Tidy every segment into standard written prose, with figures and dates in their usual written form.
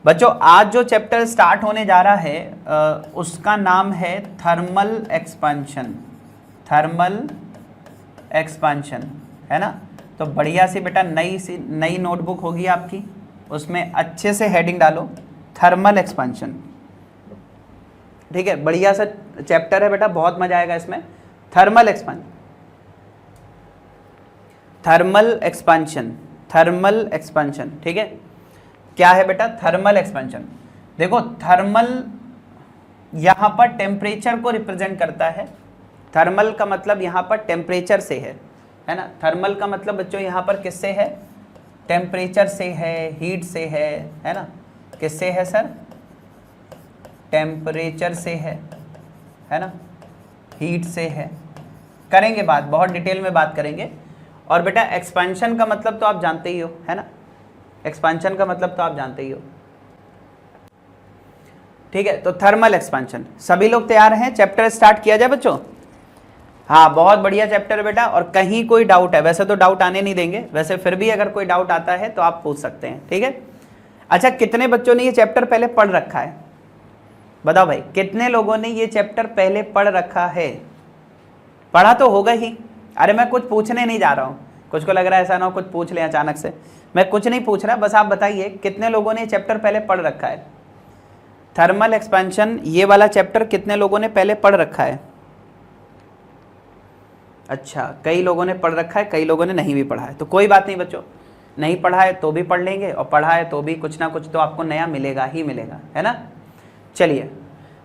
बच्चों आज जो चैप्टर स्टार्ट होने जा रहा है उसका नाम है थर्मल एक्सपेंशन। थर्मल एक्सपेंशन है ना। तो बढ़िया सी बेटा नई नोटबुक होगी आपकी, उसमें अच्छे से हेडिंग डालो थर्मल एक्सपेंशन। ठीक है, बढ़िया सा चैप्टर है बेटा, बहुत मजा आएगा इसमें। Thermal expansion, thermal expansion, thermal expansion. ठीक है, क्या है बेटा थर्मल एक्सपेंशन? देखो थर्मल यहां पर टेम्परेचर को रिप्रेजेंट करता है। थर्मल का मतलब यहां पर टेम्परेचर से है ना। थर्मल का मतलब बच्चों यहां पर किससे है? टेम्परेचर से है, हीट से है ना। किससे है सर? टेम्परेचर से है ना, हीट से है। करेंगे बात, बहुत डिटेल में बात करेंगे। और बेटा एक्सपेंशन का मतलब तो आप जानते ही हो, है ना। एक्सपेंशन का मतलब तो आप जानते ही हो। ठीक है, तो थर्मल एक्सपेंशन, सभी लोग तैयार हैं? चैप्टर स्टार्ट किया जाए बच्चों? हाँ, बहुत बढ़िया चैप्टर है बेटा। और कहीं कोई डाउट है, वैसे तो डाउट आने नहीं देंगे, वैसे फिर भी अगर कोई डाउट आता है तो आप पूछ सकते हैं। ठीक है, अच्छा कितने बच्चों ने ये चैप्टर पहले पढ़ रखा है? बताओ भाई, कितने लोगों ने ये चैप्टर पहले पढ़ रखा है? पढ़ा तो होगा ही। अरे मैं कुछ पूछने नहीं जा रहा हूँ, कुछ को लग रहा है ऐसा ना हो कुछ पूछ लें अचानक से। मैं कुछ नहीं पूछ रहा, बस आप बताइए कितने लोगों ने चैप्टर पहले पढ़ रखा है? थर्मल एक्सपेंशन ये वाला चैप्टर कितने लोगों ने पहले पढ़ रखा है? अच्छा, कई लोगों ने पढ़ रखा है, कई लोगों ने नहीं भी पढ़ा है। तो कोई बात नहीं बच्चों, नहीं पढ़ा है तो भी पढ़ लेंगे, और पढ़ा है तो भी कुछ ना कुछ तो आपको नया मिलेगा ही मिलेगा, है ना। चलिए,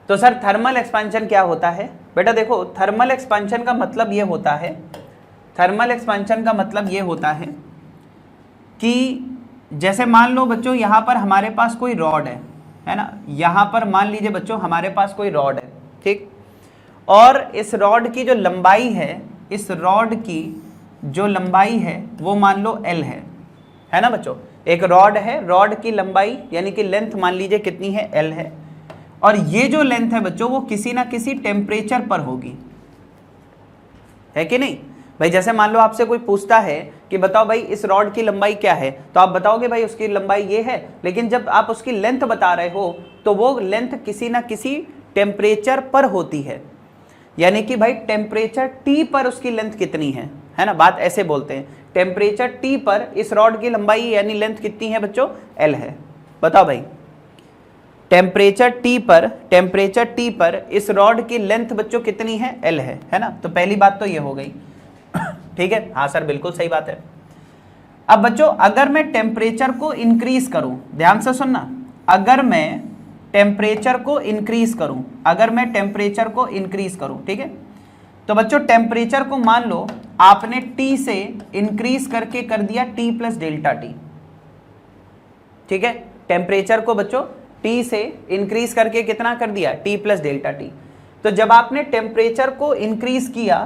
तो सर थर्मल एक्सपेंशन क्या होता है? बेटा देखो, थर्मल एक्सपेंशन का मतलब ये होता है, थर्मल एक्सपेंशन का मतलब ये होता है कि जैसे मान लो बच्चों यहाँ पर हमारे पास कोई रॉड है ना। यहाँ पर मान लीजिए बच्चों हमारे पास कोई रॉड है, ठीक। और इस रॉड की जो लंबाई है, इस रॉड की जो लंबाई है वो मान लो L है ना बच्चों। एक रॉड है, रॉड की लंबाई यानी कि लेंथ मान लीजिए कितनी है? L है। और ये जो लेंथ है बच्चों वो किसी ना किसी टेम्परेचर पर होगी, है कि नहीं भाई? जैसे मान लो आपसे कोई पूछता है कि बताओ भाई इस रॉड की लंबाई क्या है, तो आप बताओगे भाई उसकी लंबाई ये है, लेकिन जब आप उसकी लेंथ बता रहे हो तो वो लेंथ किसी ना किसी टेम्परेचर पर होती है। यानी कि भाई टेम्परेचर T पर उसकी लेंथ कितनी है ना, बात ऐसे बोलते हैं। टेम्परेचर T पर इस रॉड की लंबाई यानी लेंथ कितनी है बच्चों? L है। बताओ भाई टेम्परेचर T पर इस रॉड की लेंथ बच्चों कितनी है? L है ना। तो पहली बात तो ये हो गई। ठीक है, हाँ सर बिल्कुल सही बात है। अब बच्चों अगर मैं टेम्परेचर को इंक्रीज करूं, ध्यान से सुनना, अगर मैं टेम्परेचर को इंक्रीज करूं, अगर मैं टेम्परेचर को इंक्रीज करूं, ठीक है, तो बच्चों टेम्परेचर को मान लो आपने T से इंक्रीज करके कर दिया T प्लस डेल्टा T। ठीक है, टेम्परेचर को बच्चों T से इंक्रीज करके कितना कर दिया? T plus delta T। तो जब आपने टेम्परेचर को इंक्रीज किया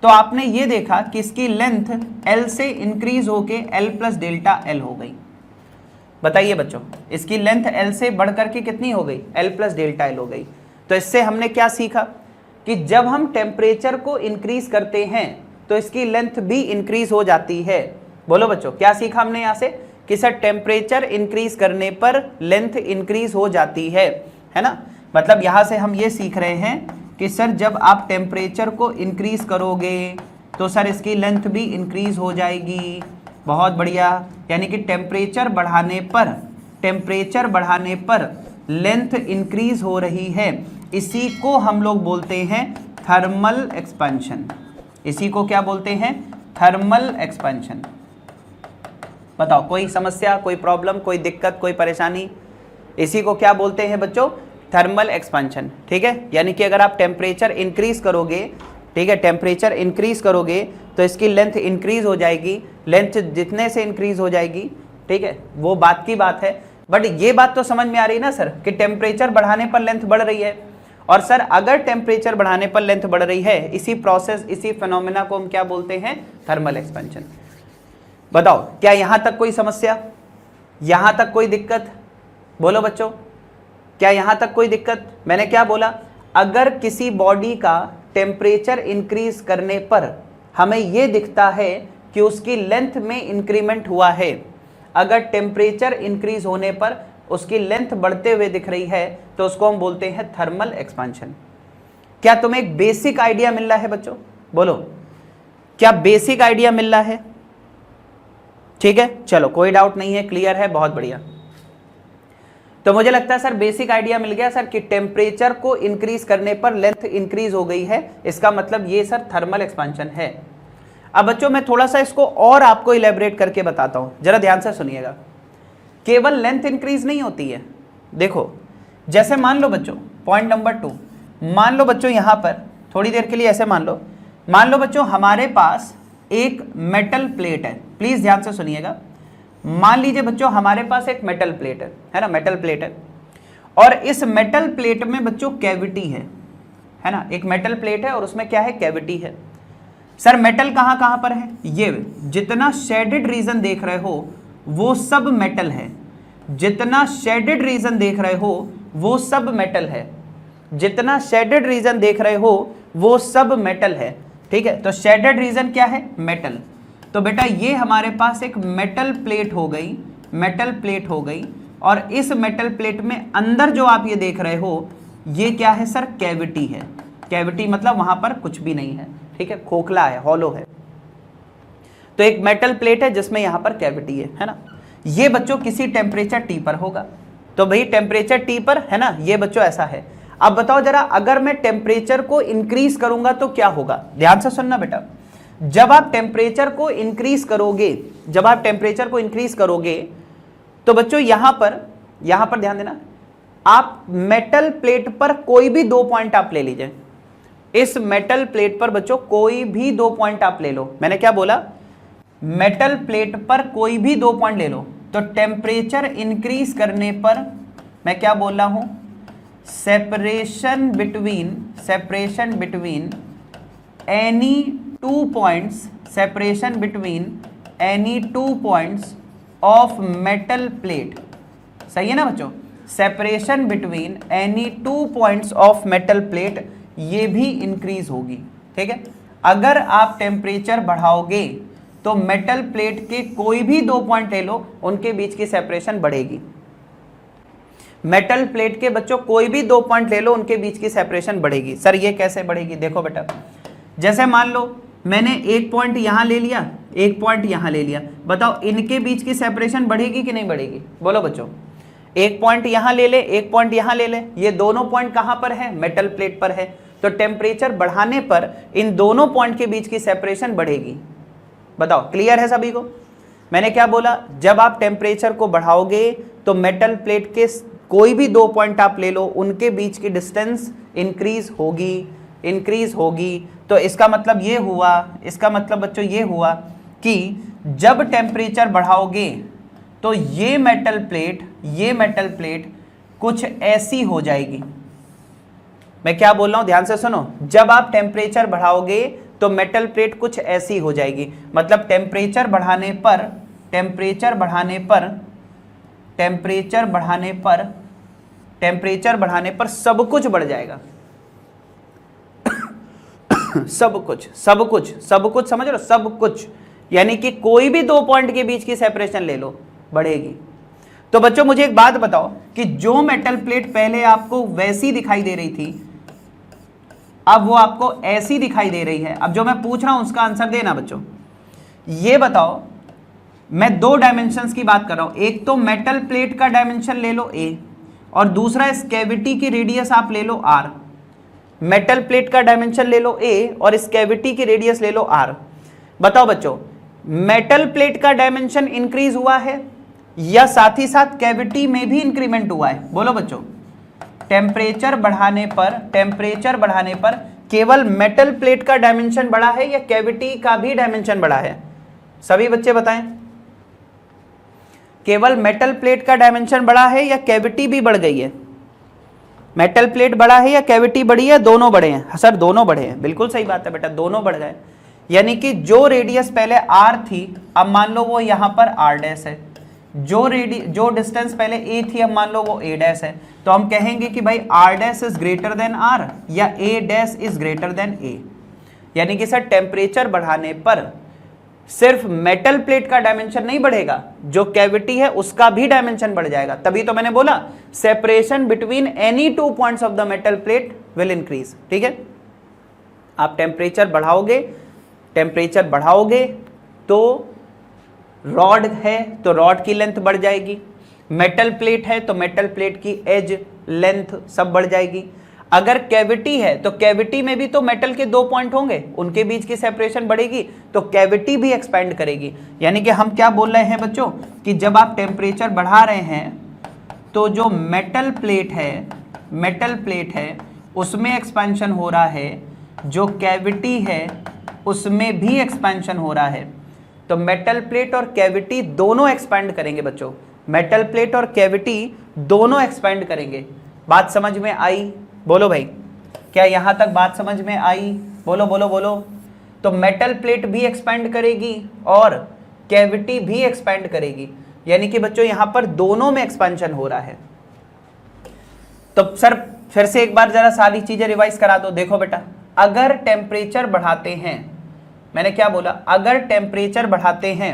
तो आपने ये देखा कि इसकी लेंथ L से इंक्रीज होके L प्लस डेल्टा L हो गई। बताइए बच्चों, इसकी लेंथ L से बढ़ करके कितनी हो गई? L प्लस डेल्टा L हो गई। तो इससे हमने क्या सीखा कि जब हम टेम्परेचर को इंक्रीज करते हैं तो इसकी लेंथ भी इंक्रीज हो जाती है। बोलो बच्चों, क्या सीखा हमने यहाँ से? कि सर टेम्परेचर इंक्रीज करने पर लेंथ इंक्रीज हो जाती है ना। मतलब यहाँ से हम ये सीख रहे हैं कि सर जब आप टेम्परेचर को इंक्रीज करोगे तो सर इसकी लेंथ भी इंक्रीज हो जाएगी। बहुत बढ़िया, यानी कि टेम्परेचर बढ़ाने पर लेंथ इंक्रीज हो रही है। इसी को हम लोग बोलते हैं थर्मल एक्सपेंशन। इसी को क्या बोलते हैं? Thermal expansion. बताओ कोई समस्या, कोई प्रॉब्लम, कोई दिक्कत, कोई परेशानी? इसी को क्या बोलते हैं बच्चों? Thermal expansion. ठीक है, यानी कि अगर आप टेम्परेचर इंक्रीज करोगे, ठीक है, टेम्परेचर इंक्रीज करोगे तो इसकी लेंथ इंक्रीज हो जाएगी। लेंथ जितने से इंक्रीज हो जाएगी, ठीक है, वो बात की बात है। बट ये बात तो समझ में आ रही ना सर कि टेम्परेचर बढ़ाने पर लेंथ बढ़ रही है। और सर अगर टेम्परेचर बढ़ाने पर लेंथ बढ़ रही है, इसी प्रोसेस, इसी फिनोमेना को हम क्या बोलते हैं? Thermal expansion. बताओ क्या यहां तक कोई समस्या, यहां तक कोई दिक्कत? बोलो बच्चों, क्या यहां तक कोई दिक्कत? मैंने क्या बोला? अगर किसी बॉडी का टेम्परेचर इंक्रीज करने पर हमें यह दिखता है कि उसकी लेंथ में इंक्रीमेंट हुआ है, अगर टेम्परेचर इंक्रीज होने पर उसकी लेंथ बढ़ते हुए दिख रही है तो उसको हम बोलते हैं थर्मल एक्सपांशन। क्या तुम्हें एक बेसिक आइडिया मिल रहा है बच्चों? बोलो, क्या बेसिक आइडिया मिल रहा है? ठीक है, चलो कोई डाउट नहीं है, क्लियर है, बहुत बढ़िया। तो मुझे लगता है सर बेसिक आइडिया मिल गया सर कि टेम्परेचर को इंक्रीज करने पर लेंथ इंक्रीज हो गई है, इसका मतलब ये सर थर्मल एक्सपांशन है। अब बच्चों मैं थोड़ा सा इसको और आपको इलेबरेट करके बताता हूं, जरा ध्यान से सुनिएगा। केवल लेंथ इंक्रीज नहीं होती है, देखो जैसे मान लो बच्चों, पॉइंट नंबर 2, मान लो बच्चों यहां पर थोड़ी देर के लिए ऐसे मान लो बच्चों हमारे पास एक मेटल प्लेट है, प्लीज ध्यान से सुनिएगा। मान लीजिए बच्चों हमारे पास एक मेटल प्लेट है ना, मेटल प्लेट है, और इस मेटल प्लेट में बच्चों कैविटी है ना, एक मेटल प्लेट है और उसमें क्या है, कैविटी है। सर मेटल कहां कहां पर है? ये जितना शेडेड रीजन देख रहे हो वो सब मेटल है, जितना शेडेड रीजन देख रहे हो वो सब मेटल है, जितना शेडेड रीजन देख रहे हो वो सब मेटल है। ठीक है, तो शेडेड रीजन क्या है, मेटल। तो बेटा ये हमारे पास एक मेटल प्लेट हो गई, मेटल प्लेट हो गई, और इस मेटल प्लेट में अंदर जो आप ये देख रहे हो ये क्या है सर, कैविटी है। कैविटी मतलब वहां पर कुछ भी नहीं है, ठीक है, खोखला है, हॉलो है। तो एक मेटल प्लेट है जिसमें यहां पर कैविटी है ना। ये बच्चों किसी टेम्परेचर टी पर होगा, तो भाई टेम्परेचर टी पर है ना, ये बच्चों ऐसा है। अब बताओ जरा, अगर मैं टेम्परेचर को इंक्रीज करूंगा तो क्या होगा? ध्यान से सुनना बेटा, जब आप टेम्परेचर को इंक्रीज करोगे, जब आप टेम्परेचर को इंक्रीज करोगे तो बच्चों यहां पर ध्यान देना, आप मेटल प्लेट पर कोई भी 2 पॉइंट आप ले लीजिए। इस मेटल प्लेट पर बच्चों कोई भी 2 पॉइंट आप ले लो। मैंने क्या बोला? मेटल प्लेट पर कोई भी 2 पॉइंट ले लो, तो टेम्परेचर इंक्रीज करने पर मैं क्या बोल रहा हूं, separation between any 2 points, separation between any 2 points of metal plate. सही है ना बच्चों? Separation between any 2 points of metal plate ये भी इंक्रीज होगी। ठीक है, अगर आप टेम्परेचर बढ़ाओगे तो मेटल प्लेट के कोई भी 2 पॉइंट ले लो, उनके बीच की सेपरेशन बढ़ेगी। मेटल प्लेट के बच्चों कोई भी 2 पॉइंट ले लो, उनके बीच की सेपरेशन बढ़ेगी। सर ये कैसे बढ़ेगी? देखो बेटा, जैसे मान लो मैंने 1 पॉइंट यहां ले लिया, 1 पॉइंट यहां ले लिया, बताओ इनके बीच की सेपरेशन बढ़ेगी कि नहीं बढ़ेगी? बोलो बच्चों, 1 पॉइंट यहां ले ले, 1 पॉइंट यहां ले ले, ये दोनों पॉइंट कहां पर है? मेटल प्लेट पर है। तो टेम्परेचर बढ़ाने पर इन दोनों पॉइंट के बीच की सेपरेशन बढ़ेगी। बताओ क्लियर है सभी को? मैंने क्या बोला? जब आप टेम्परेचर को बढ़ाओगे तो मेटल प्लेट के कोई भी 2 पॉइंट आप ले लो, उनके बीच की डिस्टेंस इंक्रीज होगी। तो इसका मतलब ये हुआ, इसका मतलब बच्चों ये हुआ कि जब टेम्परेचर बढ़ाओगे तो ये मेटल प्लेट कुछ ऐसी हो जाएगी। मैं क्या बोल रहा हूं, ध्यान से सुनो। जब आप टेम्परेचर बढ़ाओगे तो मेटल प्लेट कुछ ऐसी हो जाएगी, मतलब टेम्परेचर बढ़ाने पर सब कुछ बढ़ जाएगा। सब कुछ समझ लो, सब कुछ, यानी कि कोई भी 2 पॉइंट के बीच की सेपरेशन ले लो, बढ़ेगी। तो बच्चों मुझे एक बात बताओ कि जो मेटल प्लेट पहले आपको वैसी दिखाई दे रही थी, अब वो आपको ऐसी दिखाई दे रही है। अब जो मैं पूछ रहा हूं उसका आंसर देना बच्चों। ये बताओ, मैं 2 डायमेंशंस की बात कर रहा हूं, एक तो मेटल प्लेट का डायमेंशन ले लो a, और दूसरा इस कैविटी की रेडियस आप ले लो r। मेटल प्लेट का डायमेंशन ले लो a और इस कैविटी की रेडियस ले लो r। बताओ बच्चों, मेटल प्लेट का डायमेंशन इंक्रीज हुआ है या साथ ही साथ कैविटी में भी इंक्रीमेंट हुआ है? बोलो बच्चों, टेम्परेचर बढ़ाने पर केवल मेटल प्लेट का डायमेंशन बढ़ा है या कैविटी का भी डायमेंशन बढ़ा है? सभी बच्चे बताएं, केवल मेटल प्लेट का डायमेंशन बढ़ा है या कैविटी भी बढ़ गई है? मेटल प्लेट बढ़ा है या कैविटी बढ़ी है? दोनों बढ़े हैं सर, दोनों बढ़े हैं। बिल्कुल सही बात है बेटा, दोनों बढ़ गए। यानी कि जो रेडियस पहले r थी, अब मान लो वो यहां पर r डैश है, जो डिस्टेंस पहले a थी, अब मान लो वो a डैश है। तो हम कहेंगे कि भाई r dash is greater than r या a dash is greater than a। यानी कि सर टेम्परेचर बढ़ाने पर सिर्फ मेटल प्लेट का डायमेंशन नहीं बढ़ेगा, जो कैविटी है उसका भी डायमेंशन बढ़ जाएगा। तभी तो मैंने बोला separation between any two points of the metal plate will increase. ठीक है, आप टेम्परेचर बढ़ाओगे तो रॉड है तो रॉड की लेंथ बढ़ जाएगी, मेटल प्लेट है तो मेटल प्लेट की एज लेंथ सब बढ़ जाएगी। अगर कैविटी है तो कैविटी में भी तो मेटल के 2 पॉइंट होंगे, उनके बीच की सेपरेशन बढ़ेगी तो कैविटी भी एक्सपेंड करेगी। यानी कि हम क्या बोल रहे हैं बच्चों कि जब आप टेम्परेचर बढ़ा रहे हैं तो जो मेटल प्लेट है उसमें एक्सपेंशन हो रहा है, जो कैविटी है उसमें भी एक्सपेंशन हो रहा है। तो मेटल प्लेट और कैविटी दोनों एक्सपेंड करेंगे बच्चों, मेटल प्लेट और कैविटी दोनों एक्सपेंड करेंगे। बात समझ में आई? बोलो भाई, क्या यहां तक बात समझ में आई? बोलो बोलो बोलो। तो मेटल प्लेट भी एक्सपेंड करेगी और कैविटी भी एक्सपेंड करेगी, यानी कि बच्चों यहां पर दोनों में एक्सपेंशन हो रहा है। तो सर फिर से एक बार जरा सारी चीजें रिवाइज करा दो। देखो बेटा, अगर टेम्परेचर बढ़ाते हैं, मैंने क्या बोला, अगर टेम्परेचर बढ़ाते हैं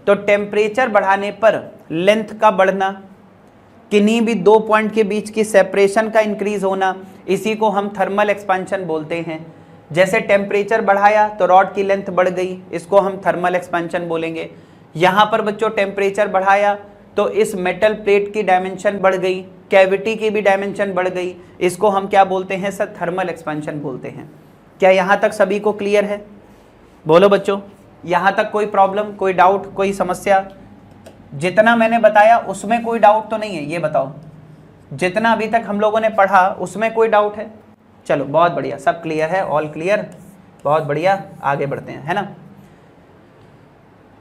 तो टेम्परेचर बढ़ाने पर लेंथ का बढ़ना, किन्हीं भी 2 पॉइंट के बीच की सेपरेशन का इंक्रीज होना, इसी को हम थर्मल एक्सपेंशन बोलते हैं। जैसे टेम्परेचर बढ़ाया तो रॉड की लेंथ बढ़ गई, इसको हम थर्मल एक्सपेंशन बोलेंगे। यहाँ पर बच्चों टेम्परेचर बढ़ाया तो इस मेटल प्लेट की डायमेंशन बढ़ गई, कैविटी की भी डायमेंशन बढ़ गई, इसको हम क्या बोलते हैं सर? थर्मल एक्सपेंशन बोलते हैं। क्या यहाँ तक सभी को क्लियर है? बोलो बच्चों, यहाँ तक कोई प्रॉब्लम, कोई डाउट, कोई समस्या? जितना मैंने बताया उसमें कोई डाउट तो नहीं है? ये बताओ, जितना अभी तक हम लोगों ने पढ़ा उसमें कोई डाउट है? चलो बहुत बढ़िया, सब क्लियर है, ऑल क्लियर, बहुत बढ़िया, आगे बढ़ते हैं, है ना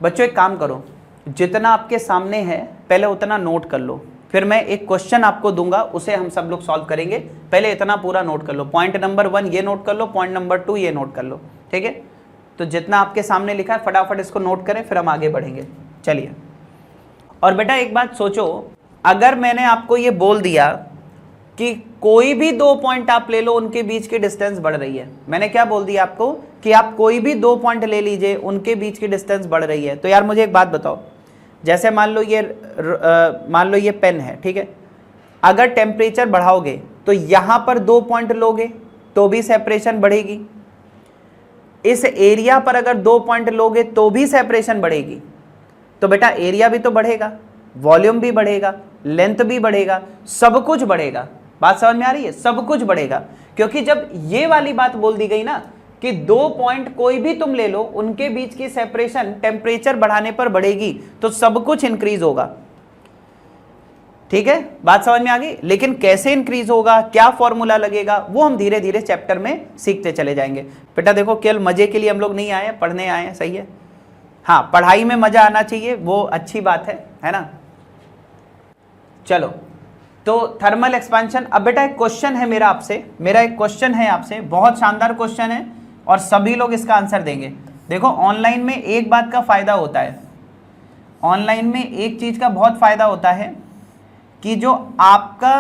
बच्चों। एक काम करो, जितना आपके सामने है पहले उतना नोट कर लो, फिर मैं एक क्वेश्चन आपको दूंगा, उसे हम सब लोग सॉल्व करेंगे। पहले इतना पूरा नोट कर लो, पॉइंट नंबर 1 ये नोट कर लो, पॉइंट नंबर 2 ये नोट कर लो, ठीक है? तो जितना आपके सामने लिखा है फटाफट इसको नोट करें, फिर हम आगे बढ़ेंगे। चलिए, और बेटा एक बात सोचो, अगर मैंने आपको ये बोल दिया कि कोई भी 2 पॉइंट आप ले लो, उनके बीच की डिस्टेंस बढ़ रही है, मैंने क्या बोल दिया आपको कि आप कोई भी 2 पॉइंट ले लीजिए, उनके बीच की डिस्टेंस बढ़ रही है, तो यार मुझे एक बात बताओ, जैसे मान लो ये पेन है, ठीक है? अगर टेम्परेचर बढ़ाओगे तो यहां पर 2 पॉइंट लोगे तो भी सेपरेशन बढ़ेगी, इस एरिया पर अगर 2 पॉइंट लोगे तो भी सेपरेशन बढ़ेगी। तो बेटा एरिया भी तो बढ़ेगा, वॉल्यूम भी बढ़ेगा, लेंथ भी बढ़ेगा, सब कुछ बढ़ेगा। बात समझ में आ रही है? सब कुछ बढ़ेगा, क्योंकि जब ये वाली बात बोल दी गई ना कि 2 पॉइंट कोई भी तुम ले लो, उनके बीच की सेपरेशन टेम्परेचर बढ़ाने पर बढ़ेगी, तो सब कुछ इंक्रीज होगा। ठीक है, बात समझ में आ गई? लेकिन कैसे इंक्रीज होगा, क्या फॉर्मूला लगेगा, वो हम धीरे धीरे चैप्टर में सीखते चले जाएंगे। बेटा देखो, केवल मजे के लिए हम लोग नहीं आए, पढ़ने आए हैं, सही है? हाँ, पढ़ाई में मजा आना चाहिए, वो अच्छी बात है ना? चलो, तो थर्मल एक्सपेंशन। अब बेटा एक क्वेश्चन है मेरा एक क्वेश्चन है आपसे, बहुत शानदार क्वेश्चन है और सभी लोग इसका आंसर देंगे। देखो, ऑनलाइन में एक बात का फायदा होता है, ऑनलाइन में एक चीज का बहुत फायदा होता है कि जो आपका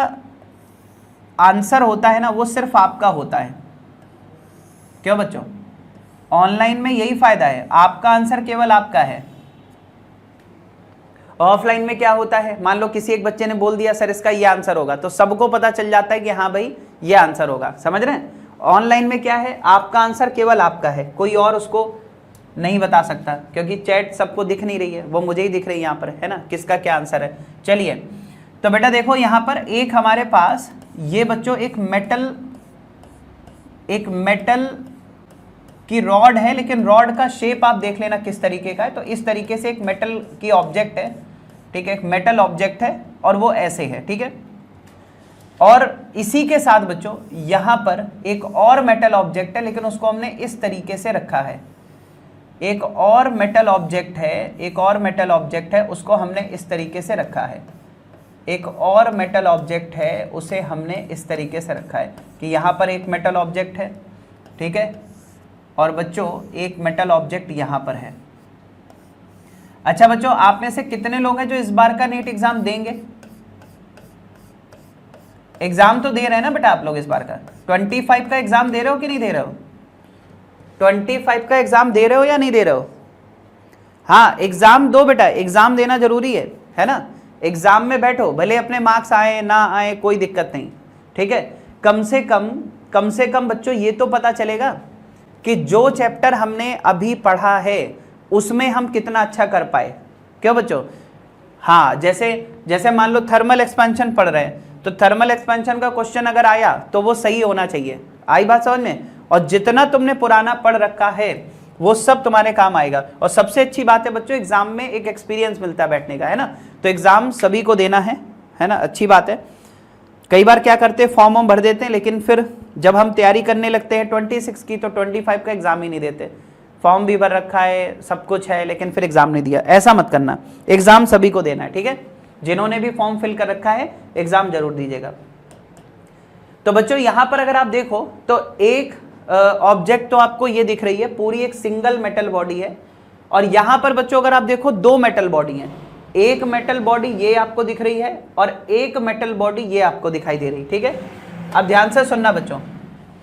आंसर होता है ना, वो सिर्फ आपका होता है। क्यों बच्चों? ऑनलाइन में यही फायदा है, आपका आंसर केवल आपका है। ऑफलाइन में क्या होता है, मान लो किसी एक बच्चे ने बोल दिया सर इसका ये आंसर होगा, तो सबको पता चल जाता है कि हाँ भाई ये आंसर होगा। समझ रहे हैं? ऑनलाइन में क्या है, आपका आंसर केवल आपका है, कोई और उसको नहीं बता सकता, क्योंकि चैट सबको दिख नहीं रही है, वो मुझे ही दिख रही है यहाँ पर, है ना, किसका क्या आंसर है। चलिए, तो बेटा देखो यहाँ पर एक हमारे पास ये बच्चों एक मेटल की रॉड है, लेकिन रॉड का शेप आप देख लेना किस तरीके का है। तो इस तरीके से एक मेटल की ऑब्जेक्ट है, ठीक है, एक मेटल ऑब्जेक्ट है और वो ऐसे है, ठीक है। और इसी के साथ बच्चों यहां पर एक और मेटल ऑब्जेक्ट है, लेकिन उसको हमने इस तरीके से रखा है। एक और मेटल ऑब्जेक्ट है, उसको हमने इस तरीके से रखा है। एक और मेटल ऑब्जेक्ट है, उसे हमने इस तरीके से रखा है कि यहां पर एक मेटल ऑब्जेक्ट है, ठीक है, और बच्चों एक मेटल ऑब्जेक्ट यहां पर है। अच्छा बच्चों, आप में से कितने लोग हैं जो इस बार का नीट एग्जाम देंगे? एग्जाम तो दे रहे हैं ना बेटा आप लोग इस बार का? 25 का एग्जाम दे रहे हो कि नहीं दे रहे हो? 25 का एग्जाम दे रहे हो या नहीं दे रहे हो? हाँ एग्जाम दो बेटा, एग्जाम देना जरूरी है ना। एग्जाम में बैठो, भले अपने मार्क्स आए ना आए कोई दिक्कत नहीं, ठीक है। कम से कम बच्चों ये तो पता चलेगा कि जो चैप्टर हमने अभी पढ़ा है उसमें हम कितना अच्छा कर पाए। क्यों बच्चों? हाँ, जैसे मान लो थर्मल एक्सपेंशन पढ़ रहे हैं, तो थर्मल एक्सपेंशन का क्वेश्चन अगर आया तो वो सही होना चाहिए। आई बात समझ में? और जितना तुमने पुराना पढ़ रखा है वो सब तुम्हारे काम आएगा। और सबसे अच्छी बात है बच्चों, एग्जाम में एक एक्सपीरियंस मिलता है बैठने का, है ना। तो एग्जाम सभी को देना है ना, अच्छी बात है। कई बार क्या करते हैं, फॉर्म हम भर देते हैं, लेकिन फिर जब हम तैयारी करने लगते हैं 26 की तो 25 का एग्जाम ही नहीं देते। फॉर्म भी भर रखा है, सब कुछ है, लेकिन फिर एग्जाम नहीं दिया। ऐसा मत करना, एग्जाम सभी को देना है, ठीक है। जिन्होंने भी फॉर्म फिल कर रखा है एग्जाम जरूर दीजिएगा। तो बच्चों यहां पर अगर आप देखो तो एक ऑब्जेक्ट तो आपको ये दिख रही है, पूरी एक सिंगल मेटल बॉडी है। और यहां पर बच्चों अगर आप देखो दो मेटल बॉडी है, एक मेटल बॉडी ये आपको दिख रही है और एक मेटल बॉडी ये आपको दिखाई दे रही, ठीक है। अब ध्यान से सुनना बच्चों,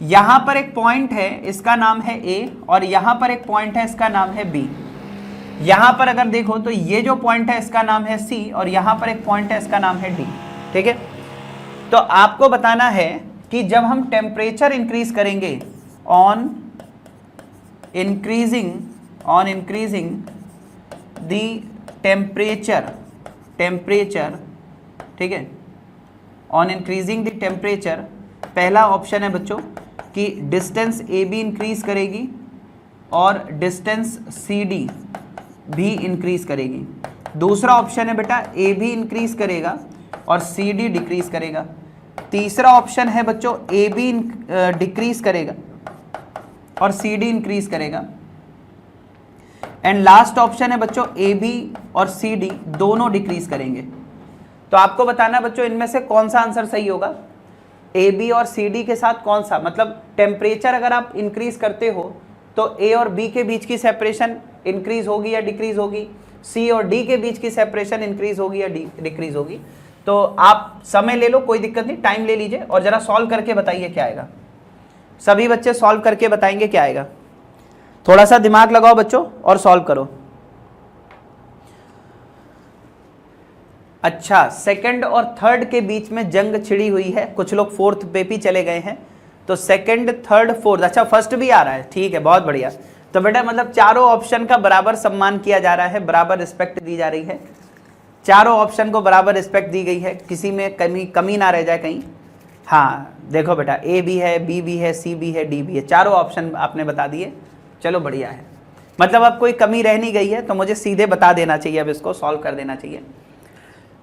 यहां पर एक पॉइंट है, इसका नाम है ए, और यहां पर एक पॉइंट है, इसका नाम है बी। यहां पर अगर देखो तो ये जो पॉइंट है इसका नाम है सी, और यहां पर एक पॉइंट है इसका नाम है डी, ठीक है। तो आपको बताना है कि जब हम टेम्परेचर इंक्रीज करेंगे ऑन इंक्रीजिंग द टेम्परेचर, ठीक है, ऑन इंक्रीजिंग द टेम्परेचर, पहला ऑप्शन है बच्चों कि डिस्टेंस ए बी इंक्रीज करेगी और डिस्टेंस सी डी भी इंक्रीज करेगी। दूसरा ऑप्शन है बेटा ए भी इंक्रीज करेगा और सी डी डिक्रीज करेगा। तीसरा ऑप्शन है बच्चों ए बी डिक्रीज करेगा और सी डी इंक्रीज करेगा। एंड लास्ट ऑप्शन है बच्चों ए बी और सी डी दोनों डिक्रीज करेंगे। तो आपको बताना बच्चों इनमें से कौन सा आंसर सही होगा, ए बी और सी डी के साथ कौन सा, मतलब टेम्परेचर अगर आप इंक्रीज करते हो तो ए और बी के बीच की सेपरेशन इंक्रीज होगी या डिक्रीज होगी, सी और डी के बीच की सेपरेशन इंक्रीज होगी या डिक्रीज होगी। तो आप समय ले लो, कोई दिक्कत नहीं, टाइम ले लीजिए और जरा सॉल्व करके बताइए क्या आएगा। सभी बच्चे सॉल्व करके बताएंगे क्या आएगा। थोड़ा सा दिमाग लगाओ बच्चों और सॉल्व करो। अच्छा, सेकंड और थर्ड के बीच में जंग छिड़ी हुई है, कुछ लोग फोर्थ पे भी चले गए हैं, तो सेकंड थर्ड फोर्थ, अच्छा फर्स्ट भी आ रहा है, ठीक है, बहुत बढ़िया। तो बेटा मतलब चारों ऑप्शन का बराबर सम्मान किया जा रहा है, बराबर रिस्पेक्ट दी जा रही है, चारों ऑप्शन को बराबर रिस्पेक्ट दी गई है, किसी में कमी ना रह जाए कहीं। हाँ देखो बेटा ए भी है, बी भी है, सी भी है, डी भी है, चारों ऑप्शन आपने बता दिए, चलो बढ़िया है। मतलब अब कोई कमी रह नहीं गई है, तो मुझे सीधे बता देना चाहिए, अब इसको सॉल्व कर देना चाहिए।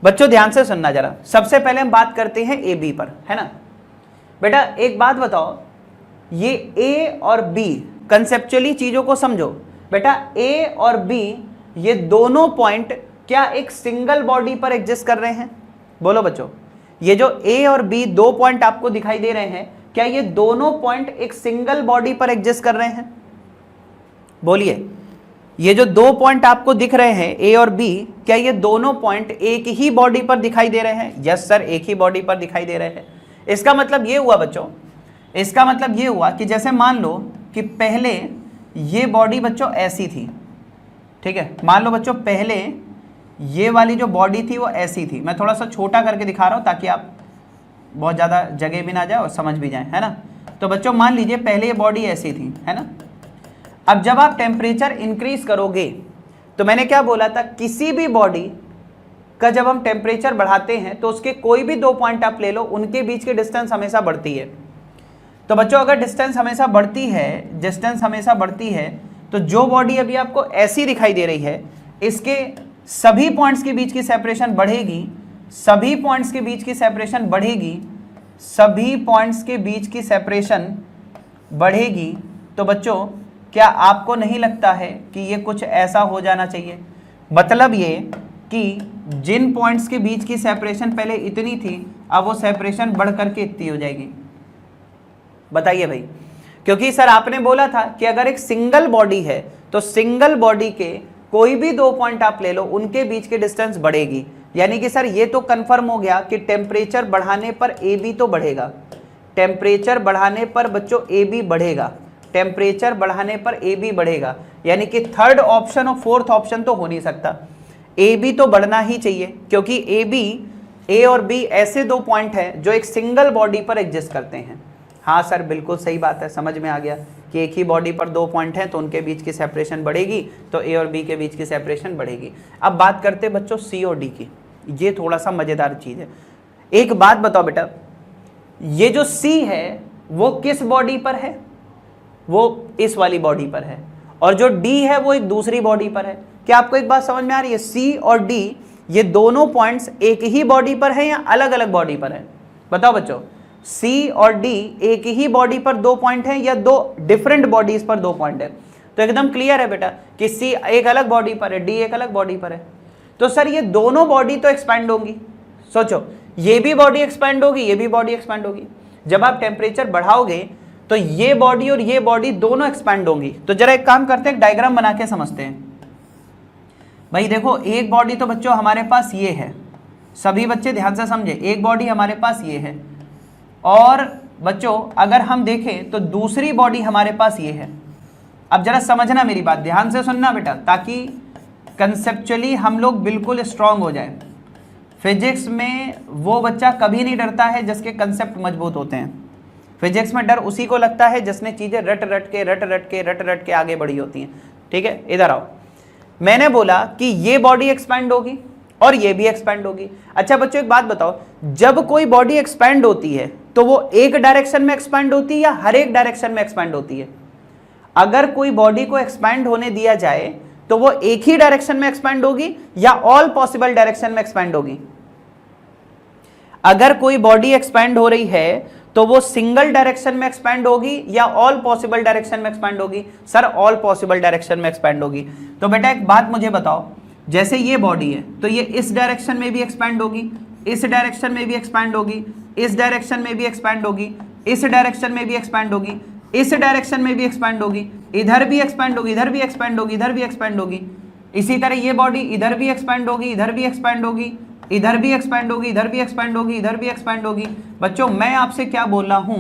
बच्चों ध्यान से सुनना जरा, सबसे पहले हम बात करते हैं ए बी पर, है ना। बेटा एक बात बताओ, ये ए और बी कंसेप्चुअली चीजों को समझो। बेटा ए और बी ये दोनों पॉइंट क्या एक सिंगल बॉडी पर एग्जिस्ट कर रहे हैं? बोलो बच्चों, ये जो ए और बी दो पॉइंट आपको दिखाई दे रहे हैं, क्या ये दोनों पॉइंट एक सिंगल बॉडी पर एग्जिस्ट कर रहे हैं? बोलिए, ये जो दो पॉइंट आपको दिख रहे हैं ए और बी, क्या ये दोनों पॉइंट एक ही बॉडी पर दिखाई दे रहे हैं? यस सर, एक ही बॉडी पर दिखाई दे रहे हैं। इसका मतलब ये हुआ बच्चों, इसका मतलब ये हुआ कि जैसे मान लो कि पहले ये बॉडी बच्चों ऐसी थी, ठीक है, मान लो बच्चों पहले ये वाली जो बॉडी थी वो ऐसी थी। मैं थोड़ा सा छोटा करके दिखा रहा हूं ताकि आप बहुत ज़्यादा जगह भी ना जाए और समझ भी जाए, है ना। तो बच्चों मान लीजिए पहले ये बॉडी ऐसी थी, है ना। अब जब आप टेम्परेचर इंक्रीज करोगे, तो मैंने क्या बोला था, किसी भी बॉडी का जब हम टेम्परेचर बढ़ाते हैं तो उसके कोई भी दो पॉइंट आप ले लो, उनके बीच की डिस्टेंस हमेशा बढ़ती है। तो बच्चों अगर डिस्टेंस हमेशा बढ़ती है, तो जो बॉडी अभी आपको ऐसी दिखाई दे रही है, इसके सभी पॉइंट्स के बीच की सेपरेशन बढ़ेगी, सभी पॉइंट्स के बीच की सेपरेशन बढ़ेगी। तो बच्चों क्या आपको नहीं लगता है कि ये कुछ ऐसा हो जाना चाहिए? मतलब ये कि जिन पॉइंट्स के बीच की सेपरेशन पहले इतनी थी, अब वो सेपरेशन बढ़ करके इतनी हो जाएगी। बताइए भाई, क्योंकि सर आपने बोला था कि अगर एक सिंगल बॉडी है तो सिंगल बॉडी के कोई भी दो पॉइंट आप ले लो, उनके बीच की डिस्टेंस बढ़ेगी। यानी कि सर ये तो कंफर्म हो गया कि टेम्परेचर बढ़ाने पर ए बी तो बढ़ेगा, टेम्परेचर बढ़ाने पर बच्चों ए बी बढ़ेगा, टेम्परेचर बढ़ाने पर ए बी बढ़ेगा, यानी कि थर्ड ऑप्शन और फोर्थ ऑप्शन तो हो नहीं सकता, ए बी तो बढ़ना ही चाहिए, क्योंकि ए और बी ऐसे दो पॉइंट हैं जो एक सिंगल बॉडी पर एग्जिस्ट करते हैं। हाँ सर बिल्कुल सही बात है, समझ में आ गया कि एक ही बॉडी पर दो पॉइंट हैं तो उनके बीच की सेपरेशन बढ़ेगी, तो ए और बी के बीच की सेपरेशन बढ़ेगी। अब बात करते हैं बच्चों सी और डी की, ये थोड़ा सा मजेदार चीज है। एक बात बताओ बेटा, ये जो सी है वो किस बॉडी पर है? वो इस वाली बॉडी पर है, और जो डी है वो एक दूसरी बॉडी पर है। क्या आपको एक बात समझ में आ रही है? सी और डी ये दोनों पॉइंट्स एक ही बॉडी पर है या अलग अलग बॉडी पर है? बताओ बच्चों, सी और डी एक ही बॉडी पर दो पॉइंट है या दो डिफरेंट बॉडीज पर दो पॉइंट है? तो एकदम क्लियर है बेटा कि सी एक अलग बॉडी पर है, डी एक अलग बॉडी पर है। तो सर ये दोनों बॉडी तो एक्सपैंड होंगी। सोचो, ये भी बॉडी एक्सपैंड होगी, ये भी बॉडी एक्सपैंड होगी। जब आप टेम्परेचर बढ़ाओगे तो ये बॉडी और ये बॉडी दोनों एक्सपैंड होंगी। तो जरा एक काम करते हैं, डायग्राम बना के समझते हैं। भाई देखो, एक बॉडी तो बच्चों हमारे पास ये है, सभी बच्चे ध्यान से समझे, एक बॉडी हमारे पास ये है, और बच्चों अगर हम देखें तो दूसरी बॉडी हमारे पास ये है। अब जरा समझना मेरी बात, ध्यान से सुनना बेटा, ताकि कंसेप्चुअली हम लोग बिल्कुल स्ट्रांग हो जाए। फिजिक्स में वो बच्चा कभी नहीं डरता है जिसके कंसेप्ट मजबूत होते हैं। फिजिक्स में डर उसी को लगता है जिसने चीजें रट रट के आगे बढ़ी होती हैं। ठीक है, इधर आओ। मैंने बोला कि ये बॉडी एक्सपैंड होगी और ये भी एक्सपैंड होगी। अच्छा बच्चों एक बात बताओ, जब कोई बॉडी एक्सपैंड होती है तो वो एक डायरेक्शन में एक्सपैंड होती है या हर एक डायरेक्शन में एक्सपैंड होती है? अगर कोई बॉडी को एक्सपैंड होने दिया जाए तो वो एक ही डायरेक्शन में एक्सपैंड होगी या ऑल पॉसिबल डायरेक्शन में एक्सपैंड होगी? अगर कोई बॉडी एक्सपैंड हो रही है तो वो सिंगल डायरेक्शन में एक्सपैंड होगी या ऑल पॉसिबल डायरेक्शन में एक्सपैंड होगी? सर ऑल पॉसिबल डायरेक्शन में एक्सपैंड होगी। तो बेटा एक बात मुझे बताओ, जैसे ये बॉडी है तो ये इस डायरेक्शन में भी एक्सपैंड होगी, इस डायरेक्शन में भी एक्सपैंड होगी, इस डायरेक्शन में भी एक्सपैंड होगी, इस डायरेक्शन में भी एक्सपैंड होगी, इस डायरेक्शन में भी एक्सपैंड होगी, इधर भी एक्सपैंड होगी, इधर भी एक्सपैंड होगी, इधर भी एक्सपैंड होगी। इसी तरह ये बॉडी इधर भी एक्सपैंड होगी, इधर भी एक्सपैंड होगी, इधर भी एक्सपैंड होगी, इधर भी एक्सपैंड होगी, इधर भी एक्सपैंड होगी। बच्चों मैं आपसे क्या बोल रहा हूं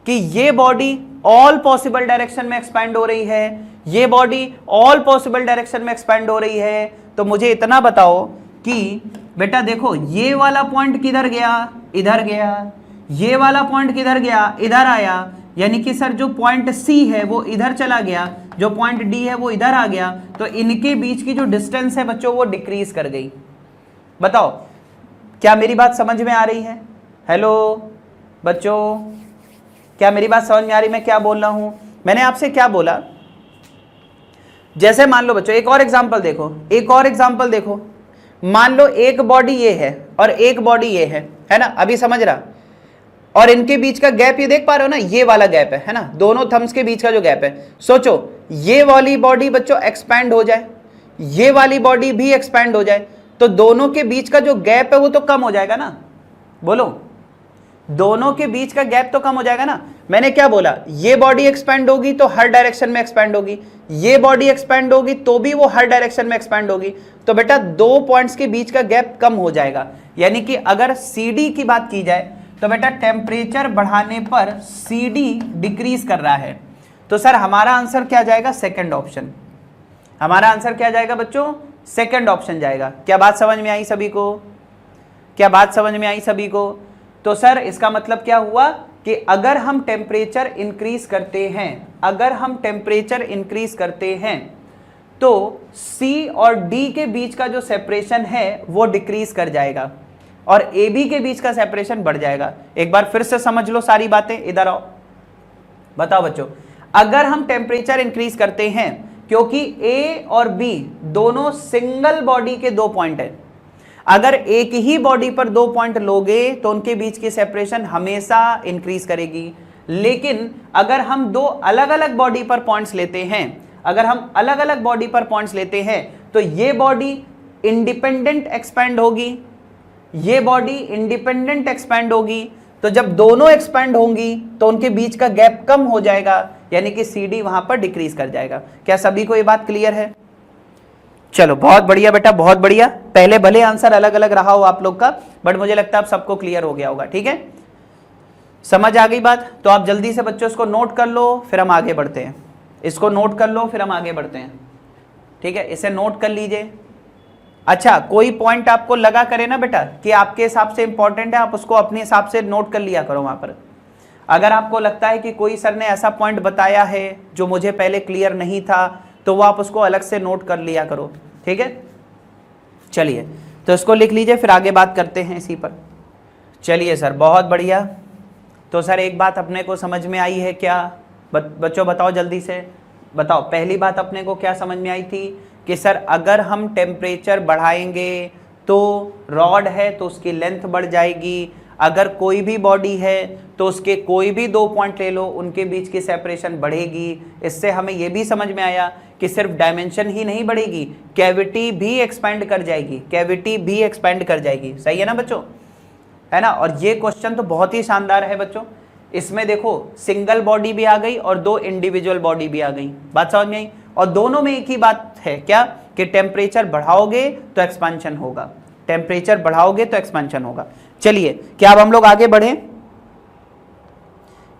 कि ये बॉडी ऑल पॉसिबल डायरेक्शन में एक्सपैंड हो रही है, ये बॉडी ऑल पॉसिबल डायरेक्शन में एक्सपैंड हो रही है। तो मुझे इतना बताओ कि बेटा देखो, ये वाला पॉइंट किधर गया? इधर गया। ये वाला पॉइंट किधर गया? इधर आया। यानी कि सर जो पॉइंट सी है वो इधर चला गया, जो पॉइंट डी है वो इधर आ गया। तो इनके बीच की जो डिस्टेंस है बच्चों वो डिक्रीज कर गई। बताओ क्या मेरी बात समझ में आ रही है? हेलो बच्चों, क्या मेरी बात समझ में आ रही? मैं क्या बोल रहा हूं? मैंने आपसे क्या बोला, जैसे मान लो बच्चों एक और एग्जांपल देखो, एक और एग्जांपल देखो। मान लो एक बॉडी ये है और एक बॉडी ये है ना? अभी समझ रहा? और इनके बीच का गैप ये देख पा रहे हो ना, ये वाला गैप है ना, दोनों थम्स के बीच का जो गैप है। सोचो ये वाली बॉडी बच्चों एक्सपैंड हो जाए, ये वाली बॉडी भी एक्सपैंड हो जाए, तो दोनों के बीच का जो गैप है वो तो कम हो जाएगा ना। बोलो, दोनों के बीच का गैप तो कम हो जाएगा ना। मैंने क्या बोला, ये बॉडी एक्सपैंड होगी तो हर डायरेक्शन में एक्सपैंड होगी, ये बॉडी एक्सपैंड होगी तो भी वो हर डायरेक्शन में एक्सपैंड होगी। तो बेटा दो पॉइंट्स के बीच का गैप कम हो जाएगा। यानी कि अगर CD की बात की जाए तो बेटा टेम्परेचर बढ़ाने पर CD डिक्रीज कर रहा है। तो सर हमारा आंसर क्या जाएगा? Second option. हमारा आंसर क्या जाएगा बच्चों? सेकंड ऑप्शन जाएगा। क्या बात समझ में आई सभी को? क्या बात समझ में आई सभी को? तो सर इसका मतलब क्या हुआ कि अगर हम टेम्परेचर इंक्रीज करते हैं, अगर हम टेम्परेचर इंक्रीज करते हैं तो C और D के बीच का जो सेपरेशन है वो डिक्रीज कर जाएगा और AB के बीच का सेपरेशन बढ़ जाएगा। एक बार फिर से समझ लो सारी बातें, इधर आओ। बताओ बच्चों, अगर हम टेम्परेचर इंक्रीज करते हैं, क्योंकि A और B दोनों सिंगल बॉडी के दो पॉइंट हैं, अगर एक ही बॉडी पर दो पॉइंट लोगे तो उनके बीच की सेपरेशन हमेशा इंक्रीज करेगी। लेकिन अगर हम दो अलग अलग बॉडी पर पॉइंट्स लेते हैं, अगर हम अलग अलग बॉडी पर पॉइंट्स लेते हैं तो ये बॉडी इंडिपेंडेंट एक्सपैंड होगी, ये बॉडी इंडिपेंडेंट एक्सपैंड होगी। तो जब दोनों एक्सपैंड होंगी तो उनके बीच का गैप कम हो जाएगा, यानी कि CD वहां पर डिक्रीज कर जाएगा। क्या सभी को ये बात क्लियर है? चलो बहुत बढ़िया बेटा, बहुत बढ़िया। पहले भले आंसर अलग अलग रहा हो आप लोग का, बट मुझे लगता है अब सबको क्लियर हो गया होगा। ठीक है, समझ आ गई बात? तो आप जल्दी से बच्चों इसको नोट कर लो, फिर हम आगे बढ़ते हैं। इसको नोट कर लो, फिर हम आगे बढ़ते हैं। ठीक है, इसे नोट कर लीजिए। अच्छा, कोई पॉइंट आपको लगा करे ना बेटा कि आपके हिसाब से इंपॉर्टेंट है, आप उसको अपने हिसाब से नोट कर लिया करो वहां पर। अगर आपको लगता है कि कोई सर ने ऐसा पॉइंट बताया है जो मुझे पहले क्लियर नहीं था, तो वो आप उसको अलग से नोट कर लिया करो। ठीक है, चलिए तो इसको लिख लीजिए, फिर आगे बात करते हैं इसी पर। चलिए सर, बहुत बढ़िया। तो सर एक बात अपने को समझ में आई है क्या? बच्चों बताओ जल्दी से, बताओ पहली बात अपने को क्या समझ में आई थी कि सर अगर हम टेम्परेचर बढ़ाएंगे तो रॉड है तो उसकी लेंथ बढ़ जाएगी, अगर कोई भी बॉडी है तो उसके कोई भी 2 पॉइंट ले लो, उनके बीच की सेपरेशन बढ़ेगी। इससे हमें यह भी समझ में आया कि सिर्फ डायमेंशन ही नहीं बढ़ेगी, कैविटी भी एक्सपेंड कर जाएगी, कैविटी भी एक्सपेंड कर जाएगी। सही है ना बच्चों, है ना? और ये क्वेश्चन तो बहुत ही शानदार है बच्चों। इसमें देखो सिंगल बॉडी भी आ गई और 2 इंडिविजुअल बॉडी भी आ गई। बात समझ में आई? और दोनों में एक ही बात है क्या कि टेम्परेचर बढ़ाओगे तो एक्सपेंशन होगा, टेम्परेचर बढ़ाओगे तो एक्सपेंशन होगा। चलिए, क्या अब हम लोग आगे बढ़ें?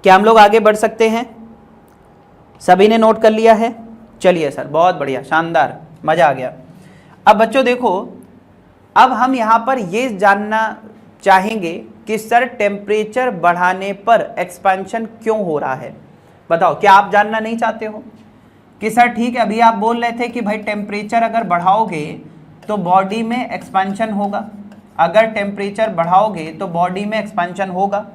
क्या हम लोग आगे बढ़ सकते हैं? सभी ने नोट कर लिया है? चलिए सर, बहुत बढ़िया, शानदार, मजा आ गया। अब बच्चों देखो, अब हम यहां पर ये जानना चाहेंगे कि सर टेम्परेचर बढ़ाने पर एक्सपेंशन क्यों हो रहा है। बताओ, क्या आप जानना नहीं चाहते हो कि सर ठीक है, अभी आप बोल रहे थे कि भाई टेम्परेचर अगर बढ़ाओगे तो बॉडी में एक्सपेंशन होगा, अगर टेम्परेचर बढ़ाओगे तो बॉडी में एक्सपेंशन होगा।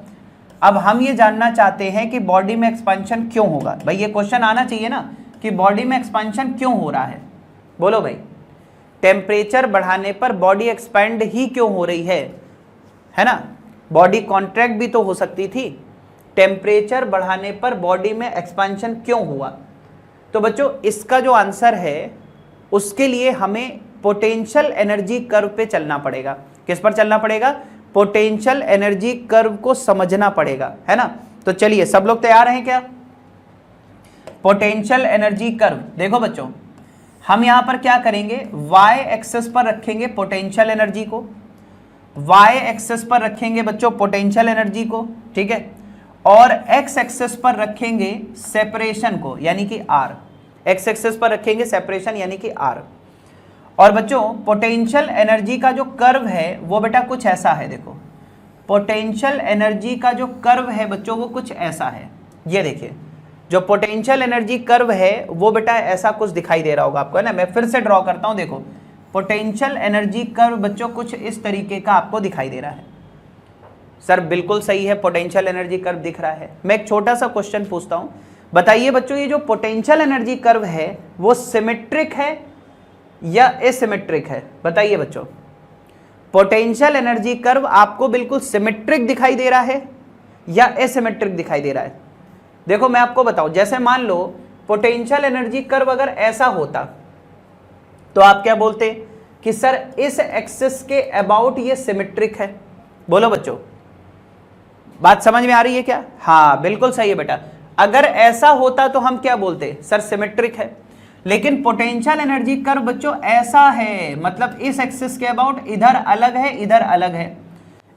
अब हम ये जानना चाहते हैं कि बॉडी में एक्सपेंशन क्यों होगा। भाई ये क्वेश्चन आना चाहिए ना कि बॉडी में एक्सपेंशन क्यों हो रहा है। बोलो भाई, टेम्परेचर बढ़ाने पर बॉडी एक्सपेंड ही क्यों हो रही है ना? बॉडी कॉन्ट्रैक्ट भी तो हो सकती थी, टेम्परेचर बढ़ाने पर बॉडी में एक्सपेंशन क्यों हुआ? तो बच्चों इसका जो आंसर है उसके लिए हमें पोटेंशियल एनर्जी कर्व पे चलना पड़ेगा। किस पर चलना पड़ेगा? पोटेंशियल एनर्जी कर्व को समझना पड़ेगा, है ना? तो चलिए, सब लोग तैयार हैं क्या? पोटेंशियल एनर्जी कर्व देखो बच्चों, हम यहां पर क्या करेंगे, वाई एक्सेस पर रखेंगे पोटेंशियल एनर्जी को, वाई एक्सेस पर रखेंगे बच्चों पोटेंशियल एनर्जी को, ठीक है, और एक्स एक्सेस पर रखेंगे सेपरेशन को, यानी कि आर। एक्स एक्सेस पर रखेंगे सेपरेशन यानी कि आर। और बच्चों पोटेंशियल एनर्जी का जो कर्व है वो बेटा कुछ ऐसा है। देखो, पोटेंशियल एनर्जी का जो कर्व है बच्चों वो कुछ ऐसा है। ये देखिए, जो पोटेंशियल एनर्जी कर्व है वो बेटा ऐसा कुछ दिखाई दे रहा होगा आपको, है ना? मैं फिर से ड्रॉ करता हूं। देखो, पोटेंशियल एनर्जी कर्व बच्चों कुछ इस तरीके का आपको दिखाई दे रहा है। सर बिल्कुल सही है, पोटेंशियल एनर्जी कर्व दिख रहा है। मैं एक छोटा सा क्वेश्चन पूछता हूं, बताइए बच्चों, ये जो पोटेंशियल एनर्जी कर्व है वो सिमेट्रिक है या एसिमेट्रिक है? बताइए बच्चों, पोटेंशियल एनर्जी कर्व आपको बिल्कुल सिमेट्रिक दिखाई दे रहा है या एसिमेट्रिक दिखाई दे रहा है? देखो मैं आपको बताऊं, जैसे मान लो पोटेंशियल एनर्जी कर्व अगर ऐसा होता तो आप क्या बोलते कि सर इस एक्सिस के अबाउट ये सिमेट्रिक है। बोलो बच्चों, बात समझ में आ रही है क्या? हाँ बिल्कुल सही है बेटा। अगर ऐसा होता तो हम क्या बोलते, सर सिमेट्रिक है। लेकिन पोटेंशियल एनर्जी कर्व बच्चों ऐसा है, मतलब इस एक्सिस के अबाउट इधर अलग है, इधर अलग है,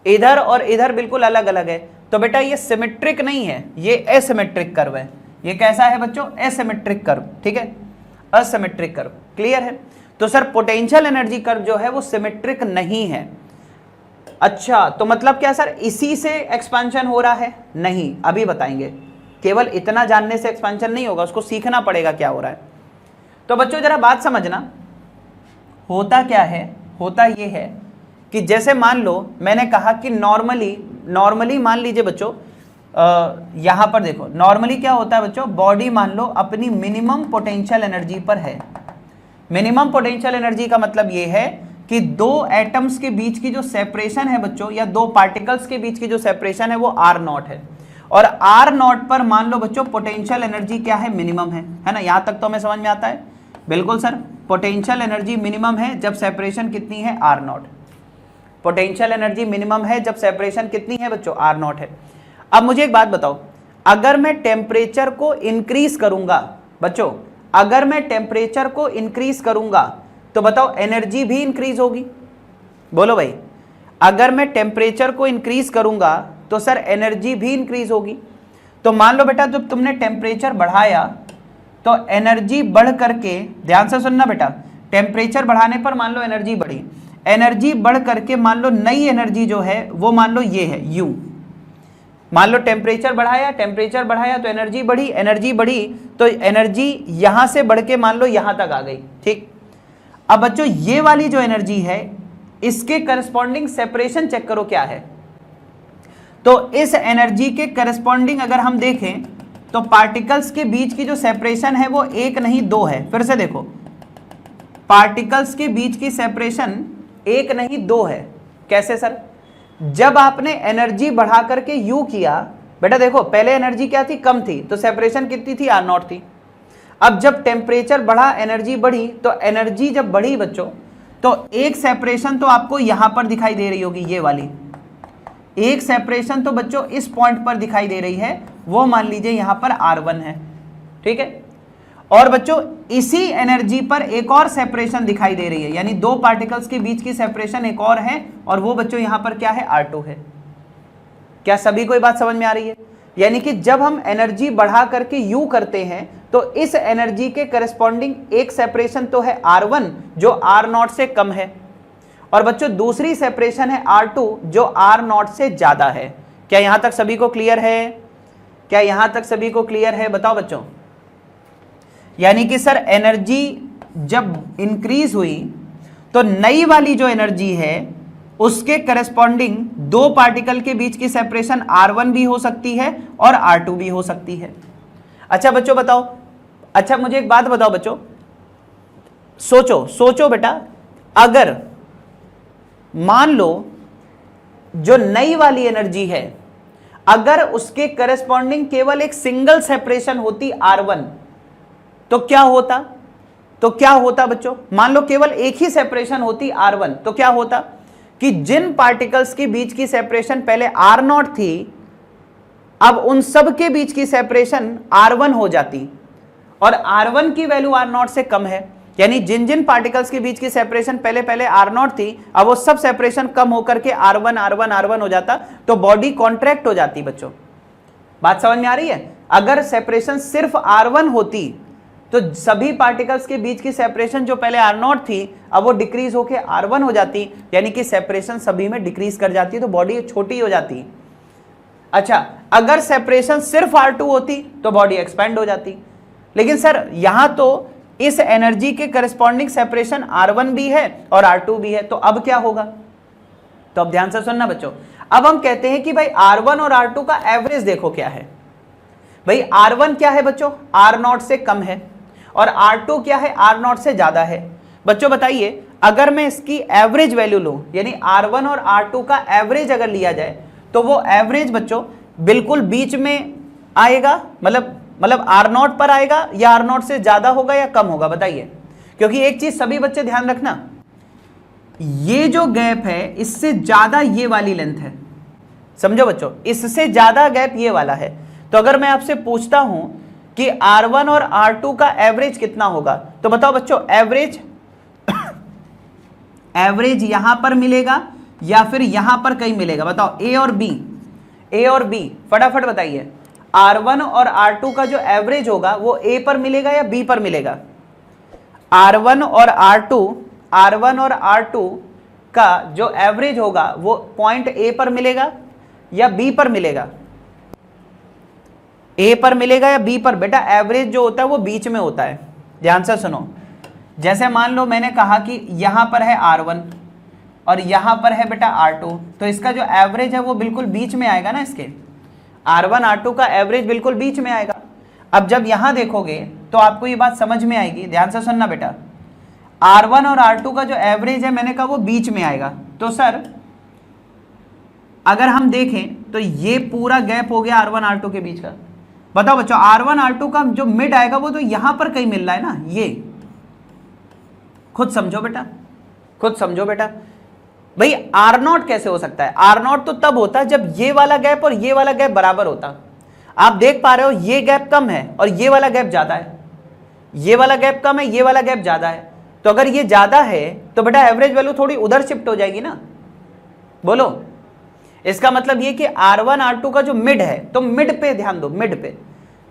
इधर और इधर बिल्कुल अलग अलग है। तो बेटा ये सिमेट्रिक नहीं है, ये एसिमेट्रिक कर्व है। ये कैसा है बच्चों? एसिमेट्रिक कर्व, ठीक है, असिमेट्रिक कर्व। क्लियर है? तो सर पोटेंशियल एनर्जी कर्व जो है वो सिमेट्रिक नहीं है। अच्छा, तो मतलब क्या सर इसी से एक्सपेंशन हो रहा है? नहीं, अभी बताएंगे। केवल इतना जानने से एक्सपेंशन नहीं होगा, उसको सीखना पड़ेगा क्या हो रहा है। तो बच्चों जरा बात समझना, होता क्या है, होता ये है कि जैसे मान लो मैंने कहा कि नॉर्मली मान लीजिए बच्चों, यहां पर देखो, नॉर्मली क्या होता है बच्चों, बॉडी मान लो अपनी मिनिमम पोटेंशियल एनर्जी पर है। मिनिमम पोटेंशियल एनर्जी का मतलब ये है कि 2 एटम्स के बीच की जो सेपरेशन है बच्चों, या 2 पार्टिकल्स के बीच की जो सेपरेशन है वो r0 है। और r0 पर मान लो बच्चों पोटेंशियल एनर्जी क्या है, मिनिमम है ना? यहां तक तो हमें समझ में आता है। बिल्कुल सर, पोटेंशियल एनर्जी मिनिमम है जब सेपरेशन कितनी है, r0। पोटेंशियल एनर्जी मिनिमम है जब सेपरेशन कितनी है बच्चों, r0 है। अब मुझे एक बात बताओ, अगर मैं टेम्परेचर को इंक्रीज करूंगा बच्चों, अगर मैं टेम्परेचर को इंक्रीज करूंगा तो बताओ एनर्जी भी इंक्रीज होगी। बोलो भाई, अगर मैं टेम्परेचर को इंक्रीज करूंगा तो सर एनर्जी भी इंक्रीज होगी। तो मान लो बेटा जब तुमने टेम्परेचर बढ़ाया तो एनर्जी बढ़ करके, ध्यान से सुनना बेटा, टेम्परेचर बढ़ाने पर मान लो एनर्जी बढ़ी, एनर्जी बढ़ करके मान लो नई एनर्जी जो है वो मान लो ये है यू। मान लो टेम्परेचर बढ़ाया तो एनर्जी बढ़ी तो एनर्जी यहां से बढ़ के मान लो यहां तक आ गई, ठीक। अब बच्चों ये वाली जो एनर्जी है इसके करस्पॉन्डिंग सेपरेशन चेक करो क्या है। तो इस एनर्जी के करस्पॉन्डिंग अगर हम देखें तो पार्टिकल्स के बीच की जो सेपरेशन है वो 1 नहीं 2 है। फिर से देखो, पार्टिकल्स के बीच की सेपरेशन 1 नहीं 2 है। कैसे सर? जब आपने एनर्जी बढ़ा करके यू किया, बेटा देखो पहले एनर्जी क्या थी, कम थी, तो सेपरेशन कितनी थी, R0 थी। अब जब टेम्परेचर बढ़ा, एनर्जी बढ़ी, तो एनर्जी जब बढ़ी बच्चों तो एक सेपरेशन तो आपको यहां पर दिखाई दे रही होगी, ये वाली एक सेपरेशन तो बच्चों इस पॉइंट पर दिखाई दे रही है, वो मान लीजिए यहां पर R1 है, ठीक है। और बच्चों इसी एनर्जी पर एक और सेपरेशन दिखाई दे रही है, यानी दो पार्टिकल्स के बीच की सेपरेशन एक और है, और वो बच्चों यहां पर क्या है, R2 है। क्या सभी को ये बात समझ में आ रही है? यानी कि जब हम एनर्जी बढ़ा करके यू करते हैं तो इस एनर्जी के करस्पॉन्डिंग एक सेपरेशन तो है R1 जो R0 से कम है, और बच्चों दूसरी सेपरेशन है R2 जो R0 से ज्यादा है। क्या यहां तक सभी को क्लियर है? क्या यहां तक सभी को क्लियर है? बताओ बच्चों। यानी कि सर एनर्जी जब इंक्रीज हुई तो नई वाली जो एनर्जी है उसके करस्पॉन्डिंग दो पार्टिकल के बीच की सेपरेशन R1 भी हो सकती है और R2 भी हो सकती है। अच्छा बच्चों बताओ, अच्छा मुझे एक बात बताओ बच्चों, सोचो बेटा, अगर मान लो जो नई वाली एनर्जी है अगर उसके करस्पॉन्डिंग केवल एक सिंगल सेपरेशन होती R1 तो क्या होता बच्चों? मान लो केवल एक ही सेपरेशन होती R1 तो क्या होता कि जिन पार्टिकल्स के बीच की सेपरेशन पहले R0 थी अब उन सब के बीच की सेपरेशन R1 हो जाती, और R1 की वैल्यू R0 से कम है, यानी जिन जिन पार्टिकल्स के बीच की सेपरेशन पहले R0 थी अब वो सब सेपरेशन कम होकर के R1 हो जाता, तो बॉडी कॉन्ट्रैक्ट हो जाती। बच्चों बात समझ में आ रही है? अगर सेपरेशन सिर्फ R1 होती तो सभी पार्टिकल्स के बीच की सेपरेशन जो पहले R0 थी अब वो डिक्रीज होके R1 हो जाती, यानी कि सेपरेशन सभी में डिक्रीज कर जाती है, तो बॉडी छोटी हो जाती। अच्छा, अगर सेपरेशन सिर्फ R2 होती तो बॉडी एक्सपेंड हो जाती, लेकिन सर यहां तो इस एनर्जी के करस्पॉन्डिंग सेपरेशन R1 भी है और R2 भी है, तो अब क्या होगा? तो अब ध्यान से सुनना बच्चों, अब हम कहते हैं कि भाई R1 और R2 का एवरेज देखो क्या है। भाई R1 क्या है बच्चों? R0 से कम है, और R2 क्या है? R0 से ज्यादा है। बच्चों बताइए, अगर मैं इसकी एवरेज वैल्यू लूं, यानी R1 और R2 का एवरेज अगर लिया जाए तो वो एवरेज बच्चों बिल्कुल बीच में आएगा, मतलब R0 पर आएगा, या R0 से ज्यादा होगा या कम होगा? बताइए, क्योंकि एक चीज सभी बच्चे ध्यान रखना, ये जो गैप है इससे ज्यादा ये वाली लेंथ है, समझो बच्चों, इससे ज्यादा गैप ये वाला है। तो अगर मैं आपसे पूछता हूं कि R1 और R2 का एवरेज कितना होगा, तो बताओ बच्चों, एवरेज यहां पर मिलेगा या फिर यहां पर कहीं मिलेगा? बताओ, ए और बी, फटाफट बताइए। R1 और R2 का जो एवरेज होगा वो A पर मिलेगा या B पर मिलेगा? R1 और R2 का जो एवरेज होगा वो पॉइंट A पर मिलेगा या B पर मिलेगा? A पर मिलेगा या B पर? बेटा एवरेज जो होता है वो बीच में होता है, ध्यान से सुनो। जैसे मान लो मैंने कहा कि यहां पर है R1 और यहां पर है बेटा R2, तो इसका जो एवरेज है वो बिल्कुल बीच में आएगा ना, इसके R1 R2 का एवरेज बिल्कुल बीच में आएगा। अब जब यहां देखोगे तो आपको ये बात समझ में आएगी, ध्यान से सुनना बेटा, R1 और R2 का जो एवरेज है मैंने कहा वो बीच में आएगा। तो सर अगर हम देखें तो ये पूरा गैप हो गया R1 R2 के बीच का। बताओ बच्चों, R1 R2 का जो मिड आएगा वो तो यहां पर कहीं मिल रहा है ना, ये खुद समझो बेटा। भाई R0 कैसे हो सकता है? R0 तो तब होता है जब ये वाला गैप और ये वाला गैप बराबर होता। आप देख पा रहे हो ये गैप कम है और ये वाला गैप ज्यादा है, ये वाला गैप कम है, ये वाला गैप ज्यादा है। तो अगर ये ज्यादा है तो बेटा एवरेज वैल्यू थोड़ी उधर शिफ्ट हो जाएगी ना, बोलो। इसका मतलब ये कि R1 R2 का जो मिड है, तो मिड पे ध्यान दो, मिड पे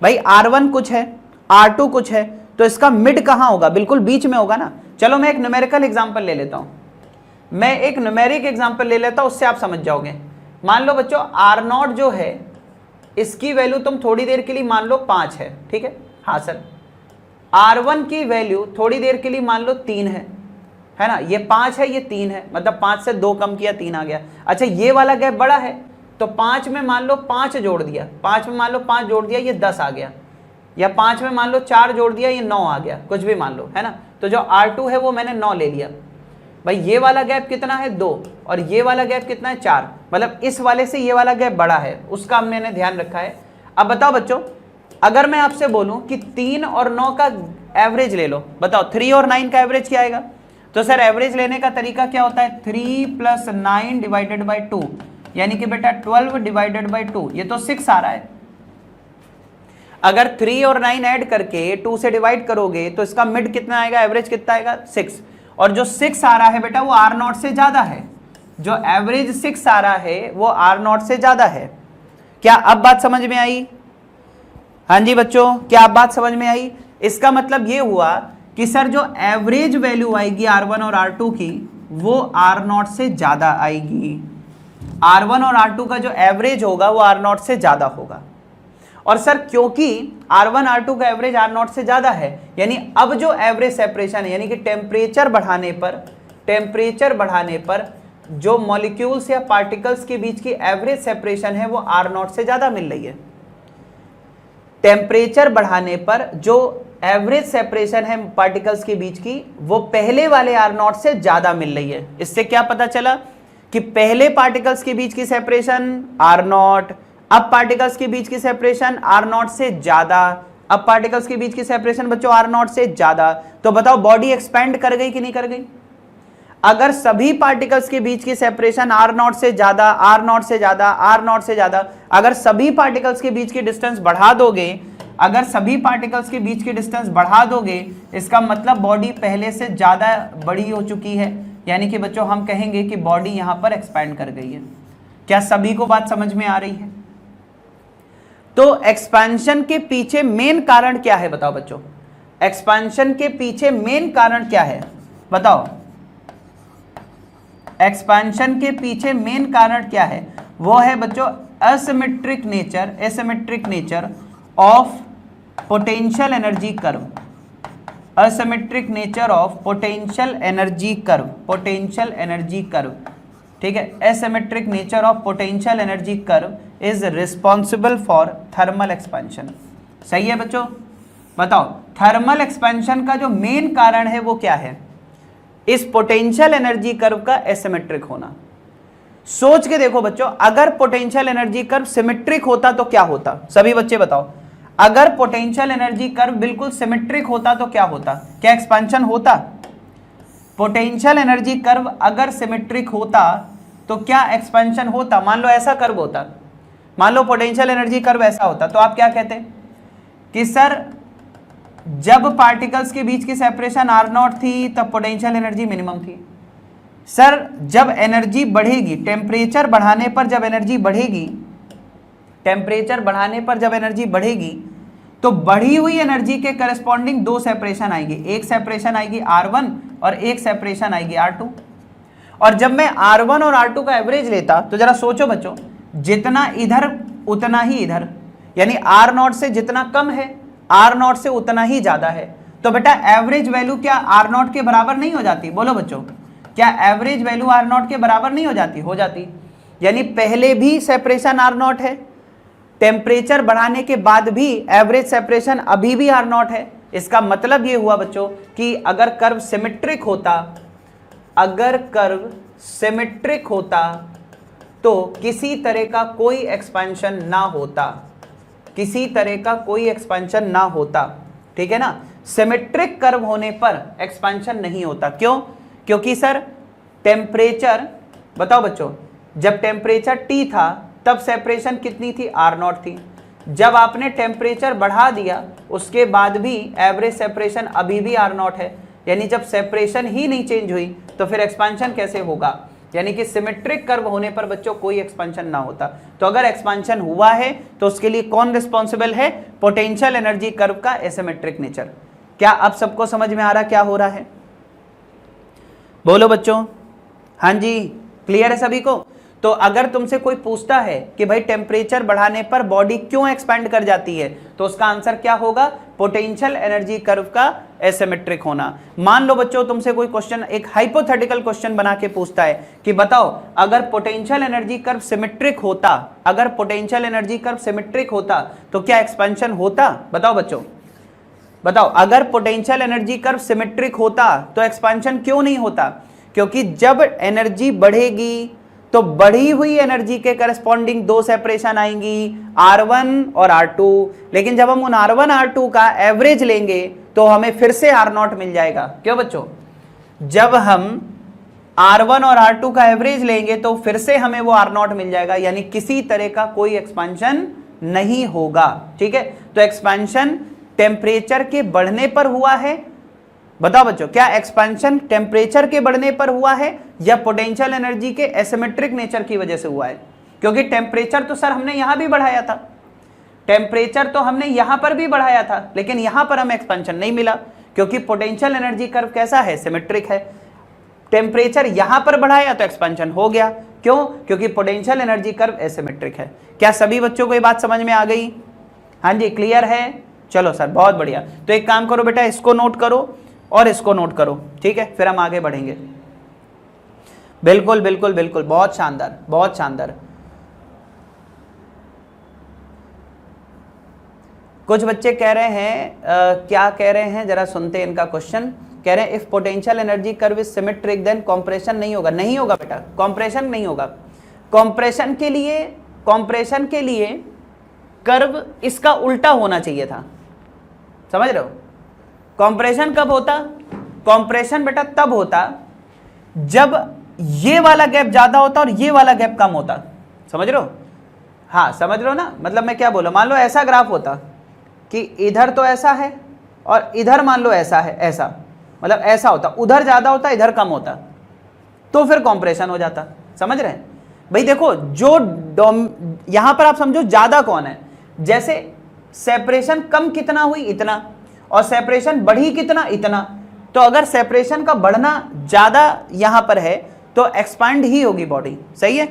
भाई R1 कुछ है, R2 कुछ है, तो इसका मिड कहां होगा? बिल्कुल बीच में होगा ना। चलो मैं एक न्यूमेरिकल एग्जांपल ले लेता हूं, मैं एक न्यूमेरिक एग्जांपल ले लेता हूं, उससे आप समझ जाओगे। मान लो बच्चों R0 जो है इसकी वैल्यू तुम थोड़ी देर के लिए मान लो 5 है, ठीक है, हाँ सर। R1 की वैल्यू थोड़ी देर के लिए मान लो 3 है ना, ये 5 है, ये 3 है, मतलब 5 से 2 कम किया 3 आ गया। अच्छा ये वाला गैप बड़ा है, तो 5 में मान लो 5 जोड़ दिया, 5 में मान लो 5 जोड़ दिया, ये 10 आ गया, या 5 में मान लो 4 जोड़ दिया, ये 9 आ गया, कुछ भी मान लो, है ना। तो जो R2 है वो मैंने 9 ले लिया। भाई ये वाला गैप कितना है? 2, और ये वाला गैप कितना है? 4, मतलब इस वाले से ये वाला गैप बड़ा है, उसका मैंने ध्यान रखा है। अब बताओ बच्चों, अगर मैं आपसे बोलूं कि 3 और 9 का एवरेज ले लो, बताओ 3 और 9 का एवरेज क्या आएगा? तो सर एवरेज लेने का तरीका क्या होता है? 3 + 9 डिवाइडेड बाई 2, यानी कि बेटा 12 डिवाइडेड बाई 2, ये तो 6 आ रहा है। अगर 3 और 9 ऐड करके 2 से डिवाइड करोगे तो इसका मिड कितना आएगा, एवरेज कितना आएगा? 6। और जो 6 आ रहा है बेटा वो R0 से ज्यादा है, जो एवरेज 6 आ रहा है वो R0 से ज्यादा है। क्या अब बात समझ में आई? हाँ जी बच्चों, क्या अब बात समझ में आई? इसका मतलब ये हुआ कि सर जो एवरेज वैल्यू आएगी R1 और R2 की वो R0 से ज्यादा आएगी। R1 और R2 का जो एवरेज होगा वो R0 से ज्यादा होगा। और सर क्योंकि R1 R2 का एवरेज R0 से ज्यादा है, यानी अब जो एवरेज सेपरेशन है, यानी कि टेम्परेचर बढ़ाने पर जो मॉलिक्यूल्स या पार्टिकल्स के बीच की एवरेज सेपरेशन है वो R0 से ज्यादा मिल रही है। टेम्परेचर बढ़ाने पर जो एवरेज सेपरेशन है पार्टिकल्स के बीच की वो पहले वाले R0 से ज्यादा मिल रही है। इससे क्या पता चला कि पहले पार्टिकल्स के बीच की सेपरेशन R0, अब पार्टिकल्स के बीच की सेपरेशन R0 से ज्यादा, अब पार्टिकल्स के बीच की सेपरेशन बच्चों R0 से ज्यादा। तो बताओ बॉडी एक्सपेंड कर गई कि नहीं कर गई? अगर सभी पार्टिकल्स के बीच की सेपरेशन R0 से ज्यादा, R0 से ज्यादा, R0 से ज्यादा, अगर सभी पार्टिकल्स के बीच की डिस्टेंस बढ़ा दोगे, अगर सभी पार्टिकल्स के बीच की डिस्टेंस बढ़ा दोगे, इसका मतलब बॉडी पहले से ज्यादा बड़ी हो चुकी है, यानी कि बच्चों हम कहेंगे कि बॉडी यहां पर एक्सपैंड कर गई है। क्या सभी को बात समझ में आ रही है? तो एक्सपेंशन के पीछे मेन कारण क्या है बताओ बच्चों? एक्सपेंशन के पीछे मेन कारण क्या है बताओ? एक्सपेंशन के पीछे मेन कारण क्या है? वो है बच्चों asymmetric nature of potential energy curve. Asymmetric nature of potential energy curve, ठीक है। Asymmetric nature of potential energy curve is responsible for thermal expansion. सही है बच्चों? बताओ थर्मल एक्सपेंशन का जो मेन कारण है वो क्या है? इस पोटेंशियल एनर्जी कर्व का एसिमेट्रिक होना। सोच के देखो बच्चों, अगर पोटेंशियल एनर्जी कर्व सिमेट्रिक होता तो क्या होता? सभी बच्चे बताओ, अगर पोटेंशियल एनर्जी कर्व बिल्कुल सिमेट्रिक होता तो क्या होता? क्या एक्सपेंशन होता? पोटेंशियल एनर्जी कर्व अगर सिमेट्रिक होता तो क्या एक्सपेंशन होता? मान लो ऐसा कर्व होता, मान लो पोटेंशियल एनर्जी कर्व ऐसा होता, तो आप क्या कहते कि सर जब पार्टिकल्स के बीच की सेपरेशन R0 थी तब पोटेंशियल एनर्जी मिनिमम थी। सर जब एनर्जी बढ़ेगी, टेम्परेचर बढ़ाने पर जब एनर्जी बढ़ेगी, तो बढ़ी हुई एनर्जी के करस्पॉन्डिंग दो सेपरेशन आएगी, एक सेपरेशन आएगी R1 और एक सेपरेशन आएगी R2। और जब मैं R1 और R2 का एवरेज लेता तो जरा सोचो बच्चों, जितना इधर उतना ही इधर, यानी R0 से जितना कम है R0 से उतना ही ज्यादा है। तो बेटा एवरेज वैल्यू क्या R0 के बराबर नहीं हो जाती? बोलो बच्चों, क्या एवरेज वैल्यू R0 के बराबर नहीं हो जाती? हो जाती। यानी पहले भी सेपरेशन R0 है, टेम्परेचर बढ़ाने के बाद भी एवरेज सेपरेशन अभी भी R0 है। इसका मतलब ये हुआ बच्चों कि अगर कर्व सिमेट्रिक होता, तो किसी तरह का कोई एक्सपेंशन ना होता, ठीक है ना। सिमेट्रिक कर्व होने पर एक्सपेंशन नहीं होता। क्यों? क्योंकि सर टेम्परेचर, बताओ बच्चों, जब टेम्परेचर T था तब सेपरेशन कितनी थी? R0 थी। जब आपने टेम्परेचर बढ़ा दिया उसके बाद भी एवरेज सेपरेशन अभी भी R0 है, यानी जब सेपरेशन ही नहीं चेंज हुई तो फिर एक्सपेंशन कैसे होगा? यानी कि सिमेट्रिक कर्व होने पर बच्चों कोई एक्सपेंशन ना होता। तो अगर एक्सपेंशन हुआ है तो उसके लिए कौन रिस्पॉन्सिबल है? पोटेंशियल एनर्जी कर्व का एसिमेट्रिक नेचर। क्या अब सबको समझ में आ रहा क्या हो रहा है? बोलो बच्चों। हाँ जी, क्लियर है सभी को? तो अगर तुमसे कोई पूछता है कि भाई टेम्परेचर बढ़ाने पर बॉडी क्यों एक्सपैंड कर जाती है, तो उसका आंसर क्या होगा? पोटेंशियल एनर्जी कर्व का एसिमेट्रिक होना। मान लो बच्चों तुमसे कोई क्वेश्चन, एक हाइपोथेटिकल क्वेश्चन बना के पूछता है कि बताओ अगर पोटेंशियल एनर्जी कर्व सिमेट्रिक होता, अगर पोटेंशियल एनर्जी कर्व सिमेट्रिक होता तो क्या एक्सपेंशन होता? बताओ बच्चों, बताओ। अगर पोटेंशियल एनर्जी कर्व सिमेट्रिक होता तो एक्सपेंशन क्यों नहीं होता? क्योंकि जब एनर्जी बढ़ेगी तो बढ़ी हुई एनर्जी के करस्पॉन्डिंग दो सेपरेशन आएंगी, R1 और R2। लेकिन जब हम उन R1 R2 का एवरेज लेंगे तो हमें फिर से R0 मिल जाएगा। क्यों बच्चों? जब हम R1 और R2 का एवरेज लेंगे तो फिर से हमें वो R0 मिल जाएगा, यानी किसी तरह का कोई एक्सपेंशन नहीं होगा। ठीक है, तो एक्सपेंशन टेम्परेचर के बढ़ने पर हुआ है। बताओ बच्चों, क्या एक्सपेंशन टेम्परेचर के बढ़ने पर हुआ है या पोटेंशियल एनर्जी के एसिमेट्रिक नेचर की वजह से हुआ है? क्योंकि टेम्परेचर तो सर हमने यहां भी बढ़ाया था, टेम्परेचर तो हमने यहां पर भी बढ़ाया था, लेकिन यहां पर हमें एक्सपेंशन नहीं मिला क्योंकि पोटेंशियल एनर्जी कर्व कैसा है? सिमेट्रिक है। टेम्परेचर यहां पर बढ़ाया तो एक्सपेंशन हो गया। क्यों? क्योंकि पोटेंशियल एनर्जी कर्व एसिमेट्रिक है। क्या सभी बच्चों को ये बात समझ में आ गई? हाँ जी, क्लियर है? चलो सर, बहुत बढ़िया। तो एक काम करो बेटा, इसको नोट करो और इसको नोट करो, ठीक है, फिर हम आगे बढ़ेंगे। बिल्कुल बिल्कुल बिल्कुल, बहुत शानदार, बहुत शानदार। कुछ बच्चे कह रहे हैं क्या कह रहे हैं, जरा सुनते हैं इनका क्वेश्चन। कह रहे हैं if potential energy curve is symmetric then compression नहीं होगा। नहीं होगा बेटा, कॉम्प्रेशन नहीं होगा। कॉम्प्रेशन के लिए कर्व इसका उल्टा होना चाहिए था। समझ रहे हो? कॉम्प्रेशन कब होता? कॉम्प्रेशन बेटा तब होता जब ये वाला गैप ज्यादा होता और ये वाला गैप कम होता। समझ रहे हो? हाँ, समझ रहे हो ना? मतलब मैं क्या बोला, मान लो ऐसा ग्राफ होता कि इधर तो ऐसा है और इधर मान लो ऐसा है, ऐसा मतलब ऐसा होता, उधर ज्यादा होता इधर कम होता, तो फिर कॉम्प्रेशन हो जाता। समझ रहे हैं भाई? देखो, जो यहां पर आप समझो ज्यादा कौन है, जैसे सेपरेशन कम कितना हुई? इतना, और सेपरेशन बढ़ी कितना? इतना। तो अगर सेपरेशन का बढ़ना ज्यादा यहां पर है तो एक्सपांड ही होगी बॉडी। सही है?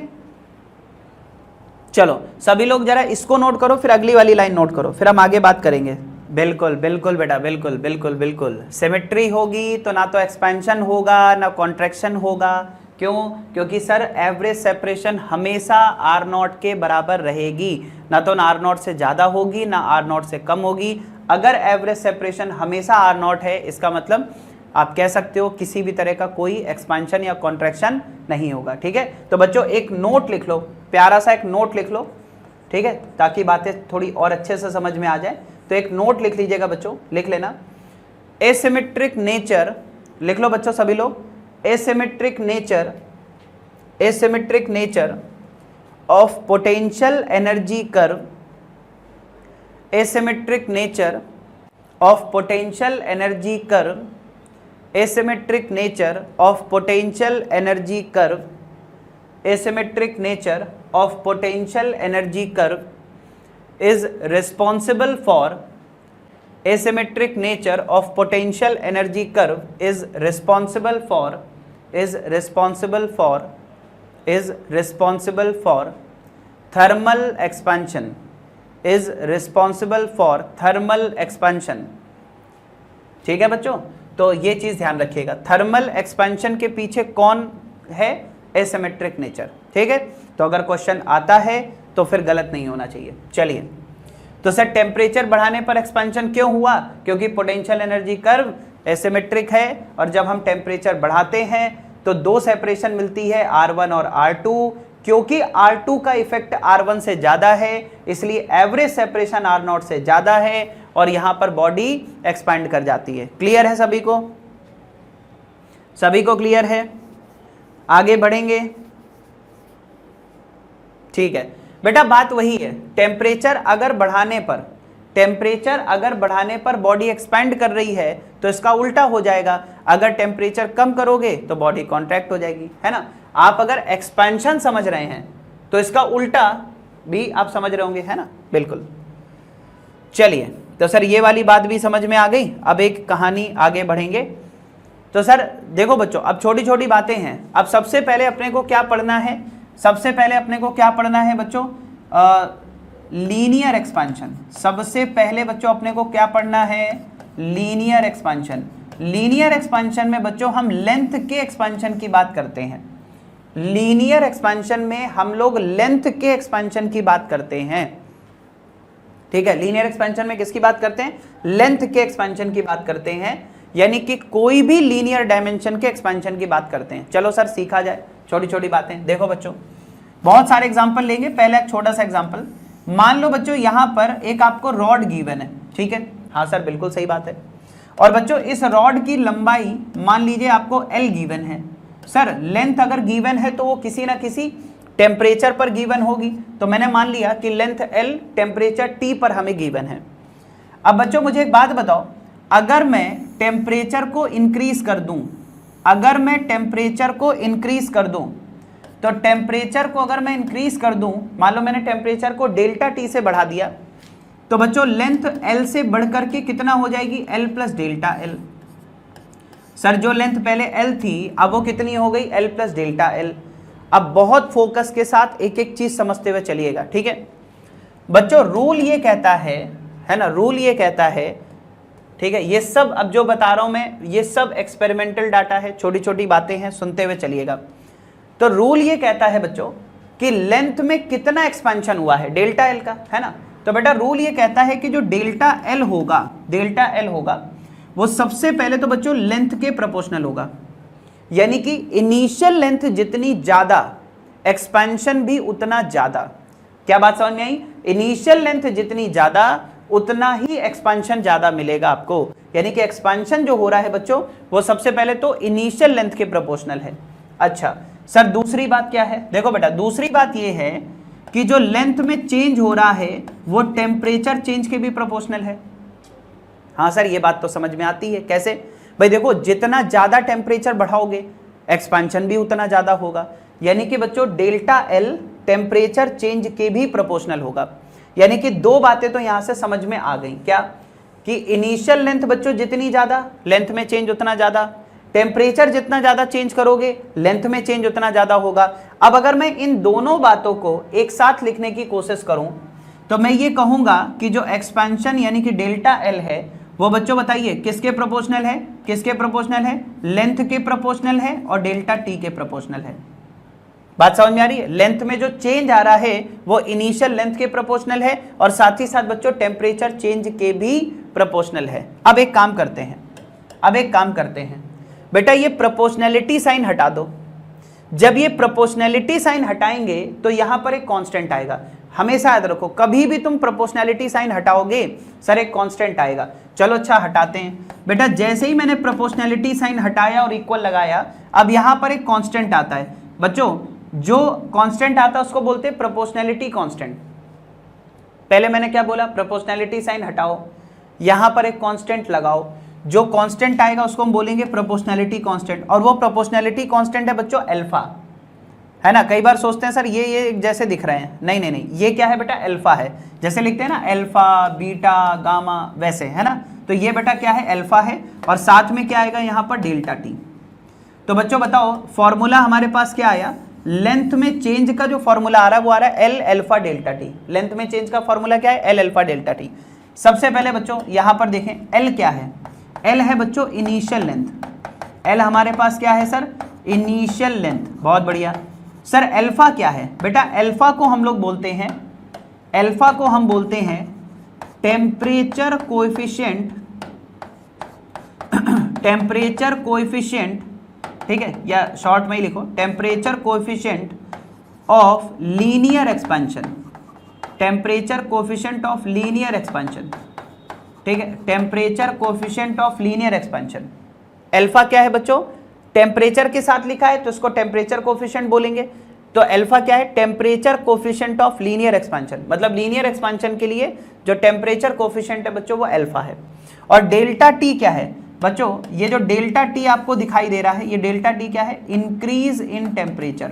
चलो सभी लोग जरा इसको नोट करो, फिर अगली वाली लाइन नोट करो, फिर हम आगे बात करेंगे। बिल्कुल बिल्कुल बेटा, बिल्कुल बिल्कुल बिल्कुल। सिमेट्री होगी तो ना तो एक्सपेंशन होगा ना कॉन्ट्रैक्शन होगा। क्यों? क्योंकि सर एवरेज सेपरेशन हमेशा R0 के बराबर रहेगी, ना तो R0 से ज़्यादा होगी ना R0 से कम होगी। अगर एवरेज सेपरेशन हमेशा R0 है, इसका मतलब आप कह सकते हो किसी भी तरह का कोई एक्सपेंशन या कॉन्ट्रैक्शन नहीं होगा। ठीक है, तो बच्चों एक नोट लिख लो, प्यारा सा एक नोट लिख लो, ठीक है, ताकि बातें थोड़ी और अच्छे से समझ में आ जाए। तो एक नोट लिख लीजिएगा बच्चों, लिख लेना एसिमेट्रिक नेचर। लिख लो बच्चों सभी लोग, asymmetric nature of potential energy curve, asymmetric nature of potential energy curve, asymmetric nature of potential energy curve, asymmetric nature of potential energy curve is responsible for, asymmetric nature of potential energy curve is responsible for thermal expansion, is responsible for thermal expansion। ठीक है बच्चों, तो ये चीज ध्यान रखिएगा, thermal expansion के पीछे कौन है? Asymmetric nature. ठीक है, तो अगर क्वेश्चन आता है तो फिर गलत नहीं होना चाहिए। चलिए, तो सर टेम्परेचर बढ़ाने पर एक्सपेंशन क्यों हुआ? क्योंकि पोटेंशियल एनर्जी कर्व एसिमेट्रिक है, और जब हम टेम्परेचर बढ़ाते हैं तो दो सेपरेशन मिलती है, R1 और R2। क्योंकि R2 का इफेक्ट R1 से ज्यादा है, इसलिए एवरेज सेपरेशन R0 से ज्यादा है और यहां पर बॉडी एक्सपैंड कर जाती है। क्लियर है सभी को? सभी को क्लियर है? आगे बढ़ेंगे। ठीक है बेटा, बात वही है, टेम्परेचर अगर बढ़ाने पर बॉडी एक्सपैंड कर रही है तो इसका उल्टा हो जाएगा। अगर टेम्परेचर कम करोगे तो बॉडी कॉन्ट्रैक्ट हो जाएगी, है ना। आप अगर एक्सपेंशन समझ रहे हैं तो इसका उल्टा भी आप समझ रहे होंगे, है ना, बिल्कुल। चलिए, तो सर ये वाली बात भी समझ में आ गई। अब एक कहानी आगे बढ़ेंगे। तो सर देखो बच्चों, अब छोटी छोटी बातें हैं। अब सबसे पहले अपने को क्या पढ़ना है, सबसे पहले अपने को क्या पढ़ना है बच्चों, लीनियर एक्सपेंशन। सबसे पहले बच्चों अपने को क्या पढ़ना है, लीनियर एक्सपेंशन। लीनियर एक्सपेंशन में बच्चों हम लेंथ के एक्सपेंशन की बात करते हैं। लीनियर एक्सपेंशन में हम लोग लेंथ के एक्सपेंशन की बात करते हैं, ठीक है। लीनियर एक्सपेंशन में किसकी बात करते हैं, लेंथ के एक्सपेंशन की बात करते हैं, यानी कि कोई भी लीनियर डायमेंशन के एक्सपेंशन की बात करते हैं। चलो सर सीखा जाए छोटी छोटी बातें। देखो बच्चों, बहुत सारे एग्जांपल लेंगे। पहले एक छोटा सा एग्जांपल, मान लो बच्चों यहां पर एक आपको रॉड गिवन है, ठीक है, हाँ सर बिल्कुल सही बात है। और बच्चों इस रॉड की लंबाई मान लीजिए आपको L गिवन है। सर लेंथ अगर गिवन है तो वो किसी ना किसी टेम्परेचर पर गिवन होगी, तो मैंने मान लिया कि लेंथ L टेम्परेचर T पर हमें गिवन है। अब बच्चों मुझे एक बात बताओ, अगर मैं टेम्परेचर को इंक्रीज कर दूं, अगर मैं टेम्परेचर को इंक्रीज कर दूं, तो टेम्परेचर को अगर मैं इंक्रीज कर दूं, मान लो मैंने टेम्परेचर को डेल्टा T से बढ़ा दिया, तो बच्चों लेंथ L से बढ़कर के कितना हो जाएगी, L plus delta L। Sir जो लेंथ पहले L थी अब वो कितनी हो गई, L प्लस डेल्टा L। अब बहुत फोकस के साथ एक एक चीज समझते हुए चलिएगा, ठीक है बच्चों। रूल ये कहता है ना, रूल ये कहता है, ठीक है, ये सब अब जो बता रहा हूं मैं ये सब एक्सपेरिमेंटल डाटा है, छोटी छोटी बातें हैं, सुनते हुए चलिएगा। तो रूल ये कहता है बच्चों कि लेंथ में कितना एक्सपेंशन हुआ है, डेल्टा L का, है ना। तो बेटा रूल ये कहता है कि जो डेल्टा L होगा, डेल्टा L होगा वो सबसे पहले तो बच्चों लेंथ के प्रोपोर्शनल होगा, यानी कि इनिशियल लेंथ जितनी ज्यादा एक्सपेंशन भी उतना ज्यादा। क्या बात समझ में आई, इनिशियल लेंथ जितनी ज्यादा उतना ही एक्सपेंशन ज्यादा मिलेगा आपको, यानी कि एक्सपेंशन जो हो रहा है बच्चों वो सबसे पहले तो इनिशियल लेंथ के प्रोपोर्शनल है। अच्छा सर दूसरी बात क्या है, देखो बेटा दूसरी बात ये है कि जो लेंथ में चेंज हो रहा है वो टेम्परेचर चेंज के भी प्रोपोर्शनल है। हाँ सर ये बात तो समझ में आती है, कैसे भाई, देखो जितना ज्यादा टेम्परेचर बढ़ाओगे एक्सपेंशन भी उतना ज्यादा होगा, यानी कि बच्चों डेल्टा L टेम्परेचर चेंज के भी प्रोपोर्शनल होगा। यानी कि दो बातें तो यहां से समझ में आ गई, क्या कि इनिशियल लेंथ बच्चों जितनी ज्यादा लेंथ में चेंज उतना ज्यादा, टेम्परेचर जितना ज्यादा चेंज करोगे लेंथ में चेंज उतना ज्यादा होगा। अब अगर मैं इन दोनों बातों को एक साथ लिखने की कोशिश करूं तो मैं ये कहूंगा कि जो एक्सपेंशन यानी कि डेल्टा L है वो बच्चों बताइए किसके प्रोपोर्शनल है, किसके प्रोपोर्शनल है, लेंथ के प्रोपोर्शनल है और डेल्टा T के प्रोपोर्शनल है। बात समझ में आ रही है, लेंथ में जो चेंज आ रहा है वो इनिशियल लेंथ के प्रोपोर्शनल है और साथ ही साथ बच्चों टेम्परेचर चेंज के भी प्रोपोर्शनल है। अब एक काम करते हैं, अब एक काम करते हैं बेटा, ये प्रोपोर्शनैलिटी साइन हटा दो। जब ये प्रोपोर्शनैलिटी साइन हटाएंगे तो यहां पर एक कांस्टेंट आएगा। हमेशा याद रखो कभी भी तुम प्रोपोर्शनैलिटी साइन हटाओगे सर एक कांस्टेंट आएगा। चलो अच्छा हटाते हैं बेटा, जैसे ही मैंने प्रोपोर्शनैलिटी साइन हटाया और इक्वल लगाया अब यहां पर एक कांस्टेंट आता है। बच्चों जो कांस्टेंट आता है उसको बोलते हैं प्रोपोर्शनैलिटी कांस्टेंट। पहले मैंने क्या बोला, प्रोपोर्शनैलिटी साइन हटाओ, यहां पर एक कांस्टेंट लगाओ, जो कांस्टेंट आएगा उसको हम बोलेंगे प्रोपोर्शनैलिटी कांस्टेंट, और वो प्रोपोर्शनैलिटी कांस्टेंट है बच्चों अल्फा, है ना। कई बार सोचते हैं सर ये जैसे दिख रहे हैं, नहीं नहीं नहीं, ये क्या है बेटा अल्फा है, जैसे लिखते हैं ना अल्फा बीटा गामा वैसे, है ना। तो ये बेटा क्या है अल्फा है और साथ में क्या आएगा यहाँ पर डेल्टा टी। तो बच्चों बताओ फॉर्मूला हमारे पास क्या आया, लेंथ में चेंज का जो फॉर्मूला आ रहा है वो आ रहा है L alpha delta T. Length में चेंज का फॉर्मूला क्या है, एल अल्फा डेल्टा टी। सबसे पहले बच्चों यहां पर देखें एल क्या है, एल है बच्चों इनिशियल लेंथ। एल हमारे पास क्या है सर, इनिशियल लेंथ, बहुत बढ़िया। सर अल्फा क्या है बेटा, अल्फा को हम लोग बोलते हैं, अल्फा को हम बोलते हैं टेम्परेचर कोएफिशिएंट, टेम्परेचर कोएफिशिएंट, ठीक है, या शॉर्ट में ही लिखो temperature coefficient of linear expansion, temperature coefficient of linear expansion, ठीक है, temperature coefficient of linear expansion. Alpha क्या है बच्चों, टेम्परेचर के साथ लिखा है तो इसको टेम्परेचर कोएफिशिएंट बोलेंगे। तो अल्फा क्या है, temperature coefficient of linear expansion, मतलब लीनियर एक्सपेंशन के लिए जो टेम्परेचर कोएफिशिएंट है बच्चों वो अल्फा है। और डेल्टा टी क्या है, बच्चों ये जो डेल्टा टी आपको दिखाई दे रहा है, ये डेल्टा टी क्या है? Increase in temperature.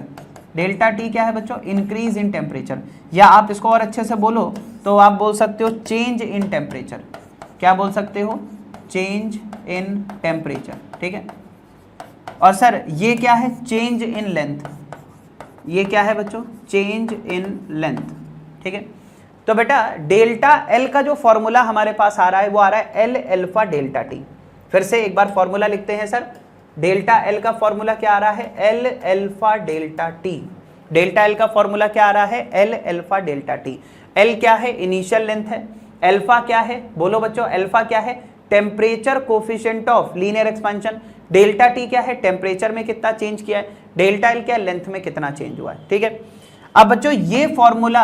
Delta T क्या है बच्चों? इंक्रीज इन टेम्परेचर, या आप इसको और अच्छे से बोलो तो आप बोल सकते हो चेंज इन टेम्परेचर। क्या बोल सकते हो? चेंज इन टेम्परेचर, ठीक है। और सर ये क्या है? Change in length. ये क्या है बच्चों? चेंज इन लेंथ, ठीक है। तो बेटा डेल्टा एल का जो फॉर्मूला हमारे पास आ रहा है वो आ रहा है एल अल्फा डेल्टा टी। फिर से एक बार फॉर्मूला लिखते हैं सर। डेल्टा एल का फॉर्मूला क्या आ रहा है? L alpha delta T. Delta L का फॉर्मूला क्या आ रहा है? L alpha delta T. L क्या है? इनिशियल लेंथ है। अल्फा क्या है? बोलो बच्चों, अल्फा क्या है? Temperature coefficient of linear expansion. Delta T क्या है? टेम्परेचर में कितना चेंज किया है। डेल्टा एल क्या है? लेंथ में कितना चेंज हुआ है, ठीक है। अब बच्चों ये फॉर्मूला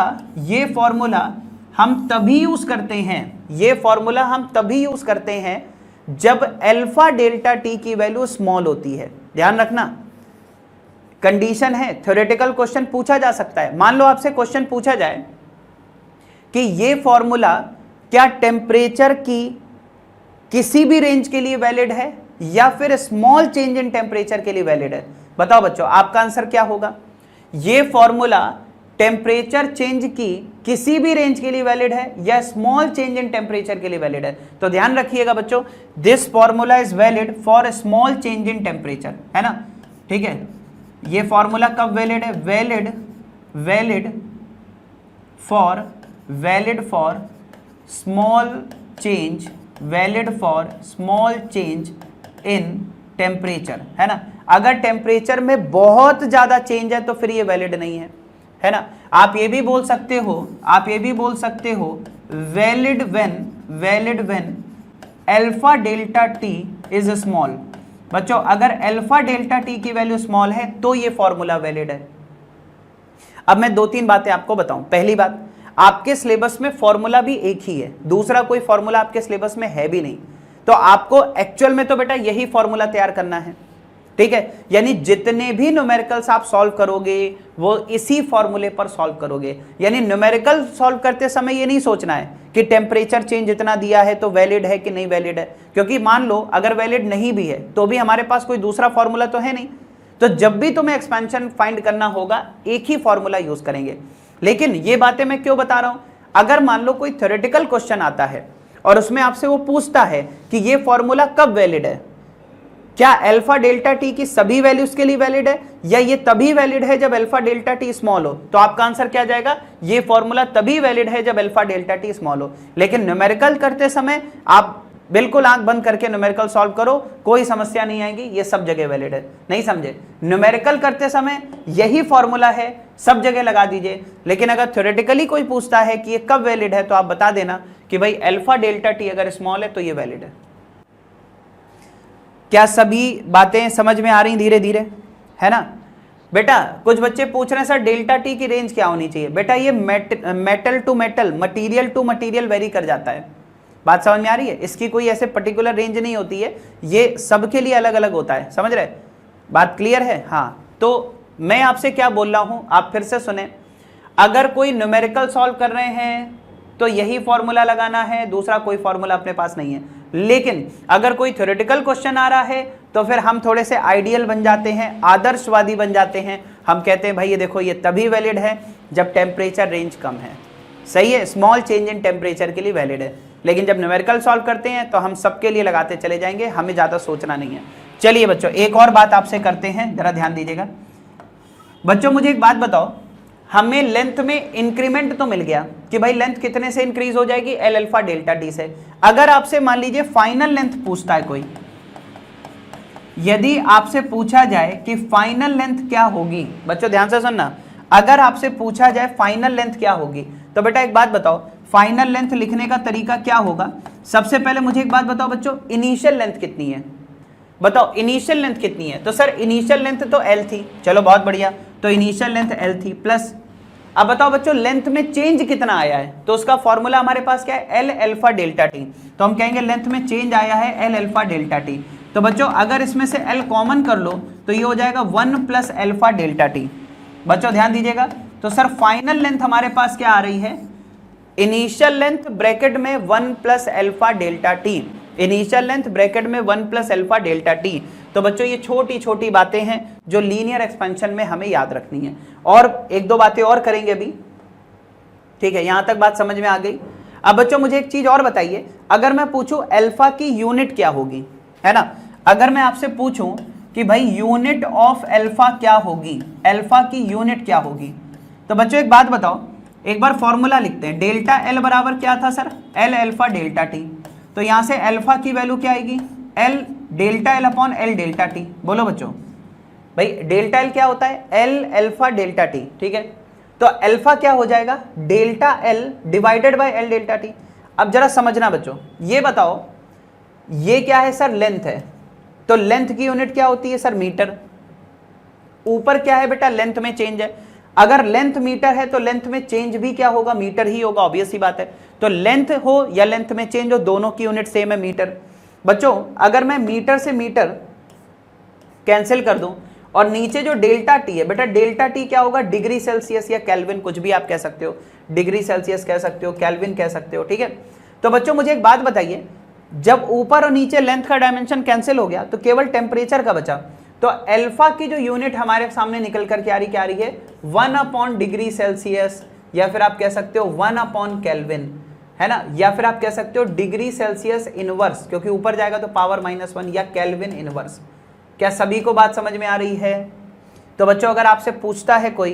हम तभी यूज करते हैं, ये फॉर्मूला हम तभी यूज करते हैं जब अल्फा डेल्टा टी की वैल्यू स्मॉल होती है। ध्यान रखना, कंडीशन है, थ्योरेटिकल क्वेश्चन पूछा जा सकता है। मान लो आपसे क्वेश्चन पूछा जाए कि ये फॉर्मूला क्या टेम्परेचर की किसी भी रेंज के लिए वैलिड है या फिर स्मॉल चेंज इन टेम्परेचर के लिए वैलिड है? बताओ बच्चों, आपका आंसर क्या होगा? ये फॉर्मूला टेम्परेचर चेंज की किसी भी रेंज के लिए वैलिड है या स्मॉल चेंज इन टेम्परेचर के लिए वैलिड है? तो ध्यान रखिएगा बच्चों, this formula is valid for small change in temperature, है ना, ठीक है। ये फॉर्मूला कब वैलिड है? Valid for small change, valid for small change in temperature, है ना। अगर टेम्परेचर में बहुत ज्यादा चेंज है तो फिर ये वैलिड नहीं है ना। आप ये भी बोल सकते हो valid when alpha delta T is small. बच्चों अगर अल्फा डेल्टा टी की वैल्यू स्मॉल है तो ये फॉर्मूला वैलिड है। अब मैं 2-3 बातें आपको बताऊं। पहली बात, आपके सिलेबस में फॉर्मूला भी एक ही है, दूसरा कोई फॉर्मूला आपके सिलेबस में है भी नहीं, तो आपको एक्चुअल में तो बेटा यही फॉर्मूला तैयार करना है, ठीक है। यानी जितने भी न्यूमेरिकल्स आप सॉल्व करोगे वो इसी फॉर्मूले पर सॉल्व करोगे। यानी न्यूमेरिकल सॉल्व करते समय ये नहीं सोचना है कि टेम्परेचर चेंज इतना दिया है तो वैलिड है कि नहीं वैलिड है, क्योंकि मान लो अगर वैलिड नहीं भी है तो भी हमारे पास कोई दूसरा फॉर्मूला तो है नहीं। तो जब भी तुम्हें एक्सपेंशन फाइंड करना होगा एक ही फॉर्मूला यूज करेंगे। लेकिन ये बातें मैं क्यों बता रहा हूं? अगर मान लो कोई थ्योरेटिकल क्वेश्चन आता है और उसमें आपसे वो पूछता है कि ये फॉर्मूला कब वैलिड है, क्या अल्फा डेल्टा टी की सभी वैल्यूज के लिए वैलिड है या ये तभी वैलिड है जब अल्फा डेल्टा टी स्मॉल हो, तो आपका आंसर क्या जाएगा? ये फॉर्मूला तभी वैलिड है जब अल्फा डेल्टा टी स्मॉल हो। लेकिन न्यूमेरिकल करते समय आप बिल्कुल आंख बंद करके न्यूमेरिकल सॉल्व करो, कोई समस्या नहीं आएगी, ये सब जगह वैलिड है। नहीं समझे? न्यूमेरिकल करते समय यही फॉर्मूला है, सब जगह लगा दीजिए। लेकिन अगर थ्योरेटिकली कोई पूछता है कि ये कब वैलिड है तो आप बता देना कि भाई अल्फा डेल्टा टी अगर स्मॉल है तो ये वैलिड है। क्या सभी बातें समझ में आ रही धीरे धीरे, है ना? बेटा कुछ बच्चे पूछ रहे हैं सर डेल्टा टी की रेंज क्या होनी चाहिए? बेटा ये metal to metal, material to material vary कर जाता है। बात समझ में आ रही है? इसकी कोई ऐसे पर्टिकुलर रेंज नहीं होती है, ये सबके लिए अलग अलग होता है। समझ रहे? बात क्लियर है? हाँ, तो मैं आपसे क्या बोल रहा हूं आप फिर से सुने। अगर कोई न्यूमेरिकल सॉल्व कर रहे हैं तो यही फॉर्मूला लगाना है, दूसरा कोई फॉर्मूला अपने पास नहीं है। लेकिन अगर कोई थ्योरेटिकल क्वेश्चन आ रहा है तो फिर हम थोड़े से आइडियल बन जाते हैं, आदर्शवादी बन जाते हैं। हम कहते हैं भाई ये देखो ये तभी वैलिड है जब टेम्परेचर रेंज कम है। सही है, स्मॉल चेंज इन टेम्परेचर के लिए वैलिड है। लेकिन जब न्यूमेरिकल सॉल्व करते हैं तो हम सबके लिए लगाते चले जाएंगे, हमें ज़्यादा सोचना नहीं है। चलिए बच्चों एक और बात आपसे करते हैं, जरा ध्यान दीजिएगा। बच्चों मुझे एक बात बताओ, हमें लेंथ में इंक्रीमेंट तो मिल गया कि भाई लेंथ कितने से इंक्रीज हो जाएगी? एल अल्फा डेल्टा टी से। अगर आपसे मान लीजिए फाइनल लेंथ पूछता है कोई, यदि आपसे पूछा जाए कि फाइनल लेंथ क्या होगी, बच्चों ध्यान से सुनना, अगर आपसे पूछा जाए फाइनल लेंथ क्या होगी तो बेटा एक बात बताओ, फाइनल लेंथ लिखने का तरीका क्या होगा? सबसे पहले मुझे एक बात बताओ बच्चों, इनिशियल लेंथ कितनी है? बताओ इनिशियल लेंथ कितनी है? तो सर इनिशियल लेंथ तो एल थी, चलो बहुत बढ़िया, तो इनिशियल लेंथ एल थी प्लस, अब बताओ बच्चों लेंथ में चेंज कितना आया है? तो उसका फॉर्मूला हमारे पास क्या है? L alpha delta T. तो हम कहेंगे लेंथ में चेंज आया है एल अल्फा डेल्टा टी। तो बच्चों अगर इसमें से एल कॉमन कर लो तो ये हो जाएगा 1 प्लस अल्फा डेल्टा टी। बच्चों ध्यान दीजिएगा, तो सर फाइनल लेंथ हमारे पास क्या आ रही है? इनिशियल लेंथ ब्रैकेट में 1 plus alpha delta T initial length bracket में 1 प्लस अल्फा डेल्टा टी। तो बच्चों ये छोटी छोटी बातें हैं जो लीनियर एक्सपेंशन में हमें याद रखनी है, और एक दो बातें और करेंगे अभी, ठीक है, यहां तक बात समझ में आ गई। अब बच्चों मुझे एक चीज और बताइए, अगर मैं पूछूं अल्फा की यूनिट क्या होगी, है ना, अगर मैं आपसे पूछूं कि भाई यूनिट ऑफ अल्फा क्या होगी, अल्फा की यूनिट क्या होगी, तो बच्चों एक बात बताओ, एक बार फॉर्मूला लिखते हैं, डेल्टा एल बराबर क्या था sir, L alpha delta T. तो यहां से अल्फा की वैल्यू क्या आएगी, L delta L upon L delta T. बोलो बच्चों, भाई डेल्टा एल क्या होता है, एल अल्फा डेल्टा टी, ठीक है। तो अल्फा क्या हो जाएगा, delta L divided by L delta T. अब जरा समझना बच्चों, ये बताओ ये क्या है सर, लेंथ है, तो लेंथ की यूनिट क्या होती है सर, मीटर। ऊपर क्या है बेटा, लेंथ में चेंज है, अगर लेंथ मीटर है तो लेंथ में चेंज भी क्या होगा, मीटर ही होगा, ऑब्वियस सी बात है। तो लेंथ हो या लेंथ में चेंज हो, दोनों की यूनिट सेम है, मीटर। बच्चों अगर मैं मीटर से मीटर कैंसिल कर दूं और नीचे जो डेल्टा टी है, बेटा डेल्टा टी क्या होगा, डिग्री सेल्सियस या केल्विन, कुछ भी आप कह सकते हो, डिग्री सेल्सियस कह सकते हो, केल्विन कह सकते हो, ठीक है। तो बच्चों मुझे एक बात बताइए, जब ऊपर और नीचे लेंथ का डायमेंशन कैंसिल हो गया तो केवल टेम्परेचर का बचा, तो अल्फा की जो यूनिट हमारे सामने निकल कर क्या रही है, 1 अपॉन डिग्री सेल्सियस, या फिर आप कह सकते हो 1 अपॉन केल्विन, है ना, या फिर आप कह सकते हो डिग्री सेल्सियस इनवर्स, क्योंकि ऊपर जाएगा तो पावर -1, या केल्विन इनवर्स। क्या सभी को बात समझ में आ रही है? तो बच्चों अगर आपसे पूछता है कोई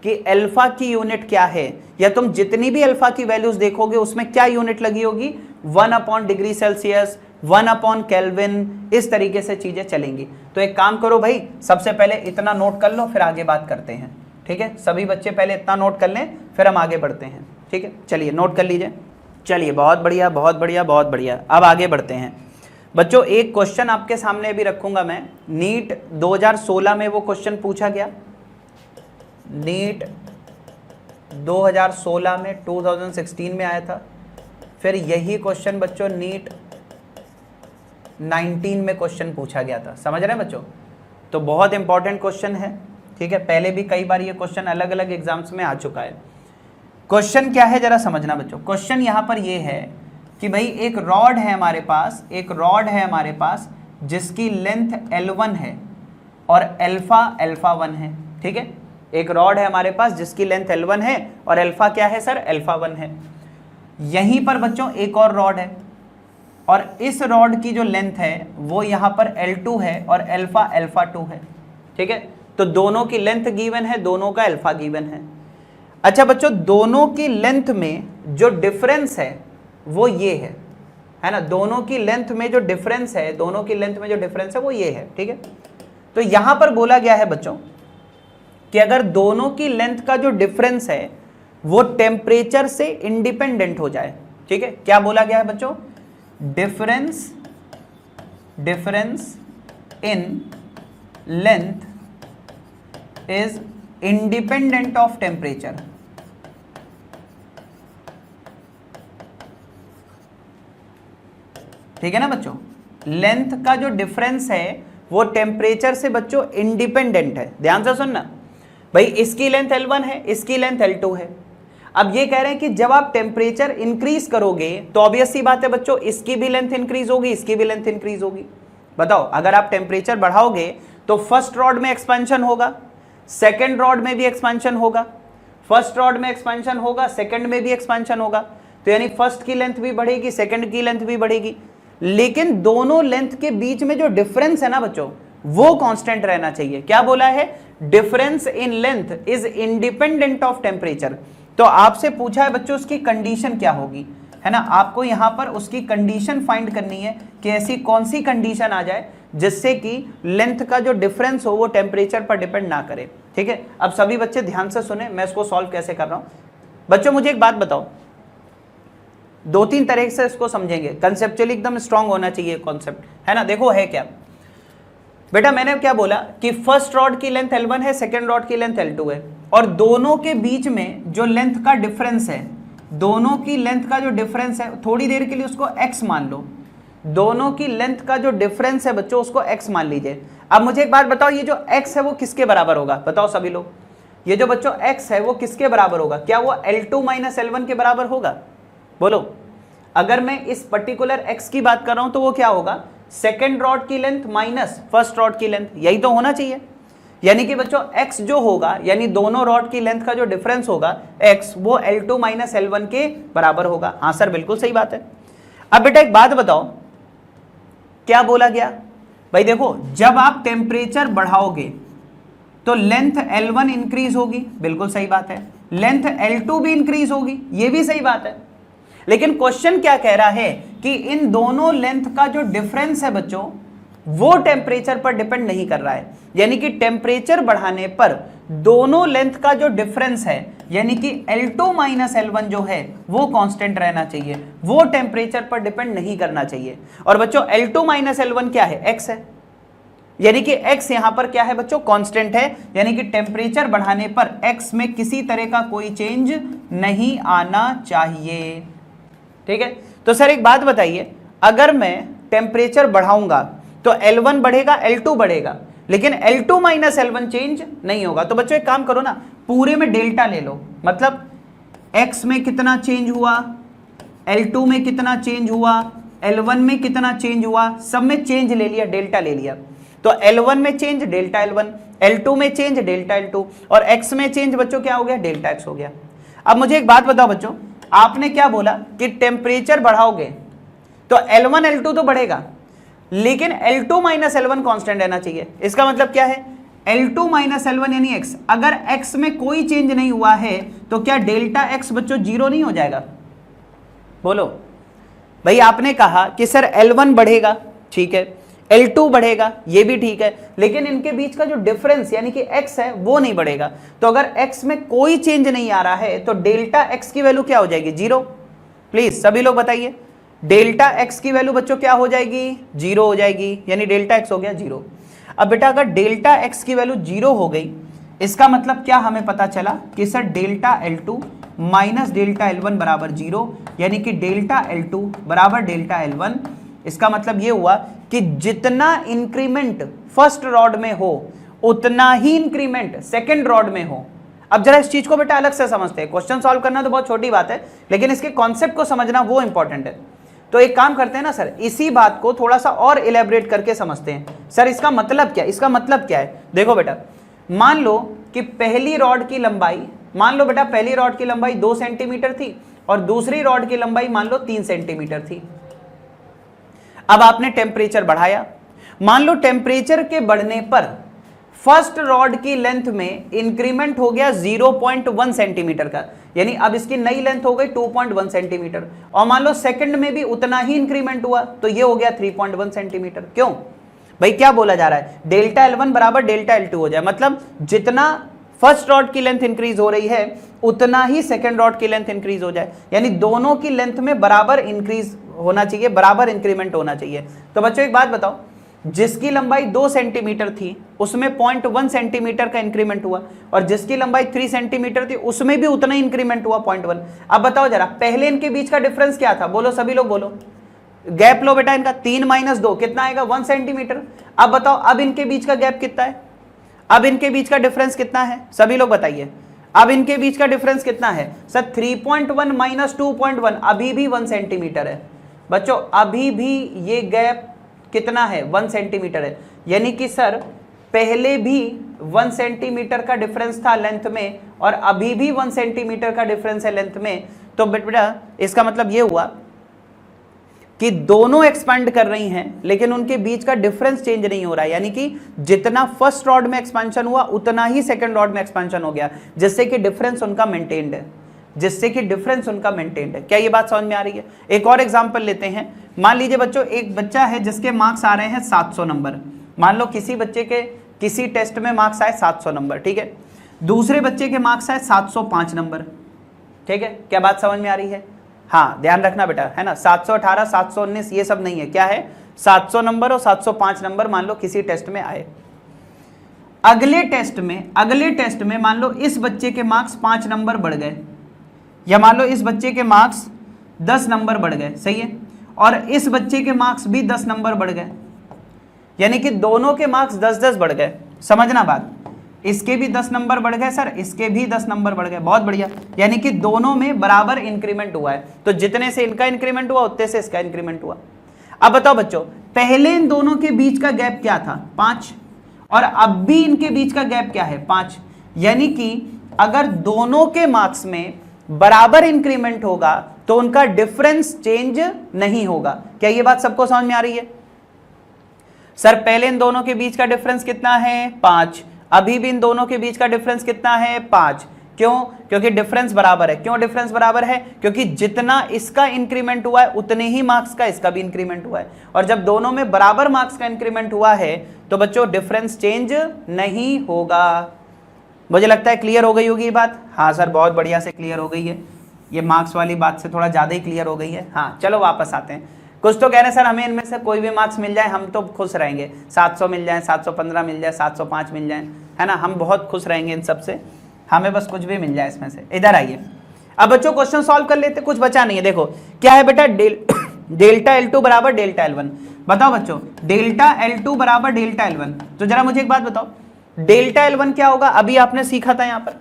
कि अल्फा की यूनिट क्या है, या तुम जितनी भी अल्फा की वैल्यूज देखोगे उसमें क्या यूनिट लगी होगी, 1 upon degree Celsius, 1 upon kelvin, इस तरीके से चीजें चलेंगी। तो एक काम करो भाई, सबसे पहले इतना नोट कर लो, फिर आगे बात करते हैं, ठीक है। सभी बच्चे पहले इतना नोट कर लें, फिर हम आगे बढ़ते हैं, ठीक है। चलिए नोट कर लीजिए, चलिए बहुत बढ़िया बहुत बढ़िया बहुत बढ़िया। अब आगे बढ़ते हैं बच्चों, एक क्वेश्चन आपके सामने अभी रखूंगा मैं, नीट 2016 में वो क्वेश्चन पूछा गया, नीट 2016 में 2016 में आया था, फिर यही क्वेश्चन बच्चों नीट 19 में क्वेश्चन पूछा गया था, समझ रहे हैं बच्चों। तो बहुत इंपॉर्टेंट क्वेश्चन है, ठीक है, पहले भी कई बार ये क्वेश्चन अलग अलग एग्जाम्स में आ चुका है। क्वेश्चन क्या है जरा समझना बच्चों, क्वेश्चन यहां पर ये है कि भाई एक रॉड है हमारे पास, एक रॉड है हमारे पास जिसकी लेंथ L1 है और अल्फा 1 है, ठीक है। एक रॉड है हमारे पास जिसकी लेंथ L1 है और अल्फा क्या है सर, अल्फा 1 है। यहीं पर बच्चों एक और रॉड है, और इस रॉड की जो लेंथ है वो यहां पर L2 है और अल्फा 2 है, ठीक है। तो दोनों की लेंथ गिवन है, दोनों का अल्फा गिवन है। अच्छा बच्चों, दोनों की लेंथ में जो डिफरेंस है वो ये है ना, दोनों की लेंथ में जो डिफरेंस है, दोनों की लेंथ में जो डिफरेंस है वो ये है, ठीक है। तो यहां पर बोला गया है बच्चों कि अगर दोनों की लेंथ का जो डिफरेंस है वो टेम्परेचर से इंडिपेंडेंट हो जाए, ठीक है। क्या बोला गया है बच्चों, difference in length is independent of temperature. ठीक है ना बच्चों, लेंथ का जो डिफरेंस है वो टेम्परेचर से बच्चों इंडिपेंडेंट है। ध्यान से सुनना भाई, इसकी लेंथ L1 है, इसकी लेंथ L2 है। अब ये कह रहे हैं कि जब आप टेम्परेचर इंक्रीज करोगे तो ऑब्वियस सी बात है बच्चों, इसकी भी लेंथ इंक्रीज होगी, इसकी भी लेंथ इंक्रीज होगी। बताओ, अगर आप टेम्परेचर बढ़ाओगे तो फर्स्ट रॉड में एक्सपेंशन होगा, सेकेंड रॉड में भी एक्सपेंशन होगा, फर्स्ट रॉड में एक्सपेंशन होगा, सेकेंड में भी एक्सपेंशन होगा। तो यानी फर्स्ट की लेंथ भी बढ़ेगी, सेकेंड की लेंथ भी बढ़ेगी, लेकिन दोनों लेंथ के बीच में जो डिफरेंस है ना बच्चों वो कांस्टेंट रहना चाहिए। क्या बोला है, difference in length is independent of temperature. तो आपसे पूछा है बच्चों उसकी कंडीशन क्या होगी, है ना, आपको यहां पर उसकी कंडीशन फाइंड करनी है कि ऐसी कौन सी कंडीशन आ जाए जिससे कि लेंथ का जो डिफरेंस हो वो टेम्परेचर पर डिपेंड ना करे, ठीक है। अब सभी बच्चे ध्यान से सुने, मैं इसको सॉल्व कैसे कर रहा हूं। बच्चों मुझे एक बात बताओ, 2-3 तरह से इसको समझेंगे, कंसेप्चुअली एकदम स्ट्रांग होना चाहिए कॉन्सेप्ट, है ना। देखो है क्या बेटा, मैंने क्या बोला कि फर्स्ट रॉड की लेंथ L1 है, सेकेंड रॉड की लेंथ L2 है, और दोनों के बीच में जो लेंथ का डिफरेंस है, दोनों की लेंथ का जो डिफरेंस है, थोड़ी देर के लिए उसको x मान लो, दोनों की लेंथ का जो डिफरेंस है बच्चों उसको x मान लीजिए। अब मुझे एक बात बताओ, ये जो x है वो किसके बराबर होगा, बताओ सभी लोग, ये जो बच्चों x है वो किसके बराबर होगा, क्या वो L2 - L1 के बराबर होगा, बोलो। अगर मैं इस पर्टिकुलर x की बात कर रहा हूं तो वो क्या होगा, सेकेंड रॉड की लेंथ माइनस फर्स्ट रॉड की लेंथ, यही तो होना चाहिए। यानी कि बच्चों x जो होगा, यानी दोनों रॉड की लेंथ का जो डिफरेंस होगा x, वो L2 माइनस L1 के बराबर होगा। हाँ सर बिल्कुल सही बात है। अब बेटा एक बात बताओ, क्या बोला गया भाई, देखो जब आप टेम्परेचर बढ़ाओगे तो लेंथ L1 इंक्रीज होगी, बिल्कुल सही बात है, लेंथ L2 भी इंक्रीज होगी, ये भी सही बात है। लेकिन क्वेश्चन क्या कह रहा है कि इन दोनों लेंथ का जो डिफरेंस है बच्चों, वो टेम्परेचर पर डिपेंड नहीं कर रहा है। यानी कि टेम्परेचर बढ़ाने पर दोनों लेंथ का जो डिफरेंस है, यानी कि L2 माइनस L1 जो है वो कांस्टेंट रहना चाहिए, वो टेम्परेचर पर डिपेंड नहीं करना चाहिए। और बच्चों L2 माइनस L1 क्या है, x है, यानी कि x यहां पर क्या है बच्चों, कांस्टेंट है। यानी कि टेम्परेचर बढ़ाने पर x में किसी तरह का कोई चेंज नहीं आना चाहिए। ठीक है, तो सर एक बात बताइए, अगर मैं टेम्परेचर बढ़ाऊंगा तो L1 बढ़ेगा, L2 बढ़ेगा, लेकिन L2 माइनस L1 चेंज नहीं होगा। तो बच्चों एक काम करो ना, पूरे में डेल्टा ले लो, मतलब x में कितना चेंज हुआ, L2 में कितना चेंज हुआ, L1 में कितना चेंज हुआ, सब में चेंज ले लिया, डेल्टा ले लिया। तो L1 में चेंज डेल्टा L1, L2 में चेंज डेल्टा L2, और x में चेंज बच्चों क्या हो गया, डेल्टा x हो गया। अब मुझे एक बात बताओ बच्चों, आपने क्या बोला कि टेम्परेचर बढ़ाओगे तो L1 L2 तो बढ़ेगा, लेकिन L2 माइनस L1 कांस्टेंट रहना चाहिए। इसका मतलब क्या है, L2 माइनस L1 यानी x, अगर x में कोई चेंज नहीं हुआ है तो क्या डेल्टा x बच्चों जीरो नहीं हो जाएगा? बोलो भाई, आपने कहा कि सर L1 बढ़ेगा, ठीक है, L2 बढ़ेगा, ये भी ठीक है, लेकिन इनके बीच का जो डिफरेंस यानी कि x है वो नहीं बढ़ेगा। तो अगर x में कोई चेंज नहीं आ रहा है तो डेल्टा x की वैल्यू क्या हो जाएगी, जीरो। प्लीज सभी लोग बताइए, डेल्टा x की वैल्यू बच्चों क्या हो जाएगी, जीरो हो जाएगी, यानी डेल्टा x हो गया जीरो। अब बेटा अगर डेल्टा x की वैल्यू जीरो हो गई, इसका मतलब क्या हमें पता चला कि sir delta L2 minus delta L1 बराबर जीरो, यानी कि डेल्टा L2 बराबर डेल्टा L1। इसका मतलब ये हुआ कि जितना इंक्रीमेंट फर्स्ट रॉड में हो उतना ही इंक्रीमेंट सेकंड रॉड में हो। अब जरा इस चीज को बेटा अलग से समझते हैं, क्वेश्चन सॉल्व करना तो बहुत छोटी बात है, लेकिन इसके कॉन्सेप्ट को समझना वो इंपॉर्टेंट है। तो एक काम करते हैं ना सर, इसी बात को थोड़ा सा और इलेबरेट करके समझते हैं। सर इसका मतलब क्या, इसका मतलब क्या है, देखो बेटा, मान लो कि पहली रॉड की लंबाई, मान लो बेटा पहली रॉड की लंबाई 2 सेंटीमीटर थी और दूसरी रॉड की लंबाई मान लो 3 सेंटीमीटर थी। अब आपने टेम्परेचर बढ़ाया, मान लो टेम्परेचर के बढ़ने पर फर्स्ट रॉड की लेंथ में इंक्रीमेंट हो गया 0.1 सेंटीमीटर का, यानी अब इसकी नई लेंथ हो गई 2.1 सेंटीमीटर, और मान लो सेकंड में भी उतना ही इंक्रीमेंट हुआ तो ये हो गया 3.1 सेंटीमीटर। क्यों भाई, क्या बोला जा रहा है, डेल्टा L1 बराबर डेल्टा L2 हो जाए, मतलब जितना फर्स्ट रॉड की लेंथ इंक्रीज हो रही है उतना ही सेकंड रॉड की लेंथ इंक्रीज हो जाए, यानी दोनों की लेंथ में बराबर इंक्रीज होना चाहिए, बराबर इंक्रीमेंट होना चाहिए। तो बच्चों एक बात बताओ, जिसकी लंबाई 2 सेंटीमीटर थी उसमें 0.1 सेंटीमीटर का इंक्रीमेंट हुआ, और जिसकी लंबाई 3 सेंटीमीटर थी उसमें भी उतना ही इंक्रीमेंट हुआ 0.1। अब बताओ जरा, पहले इनके बीच का डिफरेंस क्या था, बोलो सभी लोग बोलो, गैप लो बेटा इनका, 3 माइनस 2 कितना आएगा, 1 सेंटीमीटर। अब बताओ अब इनके बीच का गैप कितना है, अब इनके बीच का डिफरेंस कितना है, सभी लोग बताइए, अब इनके बीच का डिफरेंस कितना है सर, 3.1 माइनस 2.1 अभी भी 1 सेंटीमीटर है। बच्चों अभी भी ये गैप कितना है, 1 सेंटीमीटर है, यानी कि सर पहले भी 1 सेंटीमीटर का डिफरेंस था लेंथ में और अभी भी 1 सेंटीमीटर का डिफरेंस है लेंथ में। तो बेटा इसका मतलब ये हुआ कि दोनों एक्सपेंड कर रही हैं लेकिन उनके बीच का डिफरेंस चेंज नहीं हो रहा है, यानी कि जितना फर्स्ट रॉड में एक्सपेंशन हुआ उतना ही सेकंड रॉड में एक्सपेंशन हो गया, जिससे कि डिफरेंस उनका मेंटेन्ड है, जिससे कि डिफरेंस उनका मेंटेन्ड है। क्या ये बात समझ में आ रही है? एक और एग्जांपल लेते हैं, मान लीजिए बच्चों एक बच्चा है जिसके मार्क्स आ रहे हैं 700 नंबर, मान लो किसी बच्चे के किसी टेस्ट में मार्क्स आए 700 नंबर, ठीक है, दूसरे बच्चे के मार्क्स आए 705 नंबर, ठीक है, क्या बात समझ में आ रही है? हाँ ध्यान रखना बेटा, है ना, 718 719 ये सब नहीं है, क्या है 700 नंबर और 705 नंबर मान लो किसी टेस्ट में आए। अगले टेस्ट में मान लो इस बच्चे के मार्क्स 5 नंबर बढ़ गए, या मान लो इस बच्चे के मार्क्स 10 नंबर बढ़ गए, सही है, और इस बच्चे के मार्क्स भी 10 नंबर बढ़ गए, यानी कि दोनों के मार्क्स 10-10 बढ़ गए। समझना बात, इसके भी 10 नंबर बढ़ गए सर, इसके भी 10 नंबर बढ़ गए, बहुत बढ़िया। यानी कि दोनों में बराबर इंक्रीमेंट हुआ है, तो जितने से इनका इंक्रीमेंट हुआ उतने से इसका इंक्रीमेंट हुआ। अब बताओ बच्चों, पहले इन दोनों के बीच का गैप क्या था 5, और अब भी इनके बीच का गैप क्या है 5। यानी कि अगर दोनों के मार्क्स में बराबर इंक्रीमेंट होगा तो उनका डिफरेंस चेंज नहीं होगा। क्या ये बात सबको समझ में आ रही है? सर पहले इन दोनों के बीच का डिफरेंस कितना है 5, अभी भी इन दोनों के बीच का डिफरेंस कितना है 5। क्यों? क्योंकि डिफरेंस बराबर है। क्यों डिफरेंस बराबर है? क्योंकि जितना इसका इंक्रीमेंट हुआ है उतने ही मार्क्स का इसका भी इंक्रीमेंट हुआ है, और जब दोनों में बराबर मार्क्स का इंक्रीमेंट हुआ है तो बच्चों डिफरेंस चेंज नहीं होगा। मुझे लगता है क्लियर हो गई होगी ये बात। हाँ सर बहुत बढ़िया से क्लियर हो गई है, ये मार्क्स वाली बात से थोड़ा ज़्यादा ही क्लियर हो गई है। हाँ चलो वापस आते हैं। कुछ तो कह रहे हैं सर हमें इनमें से कोई भी मार्क्स मिल जाए हम तो खुश रहेंगे, 700 मिल जाए, 715 मिल जाए, 705 मिल जाए, है ना, हम बहुत खुश रहेंगे इन सब से, हमें बस कुछ भी मिल जाए इसमें से। इधर आइए, अब बच्चों क्वेश्चन सॉल्व कर लेते, कुछ बचा नहीं है। देखो क्या है बेटा, डेल्टा L2 बराबर डेल्टा L1। बताओ बच्चों डेल्टा L2 बराबर डेल्टा L1, तो जरा मुझे एक बात बताओ डेल्टा L1 क्या होगा? अभी आपने सीखा था यहाँ पर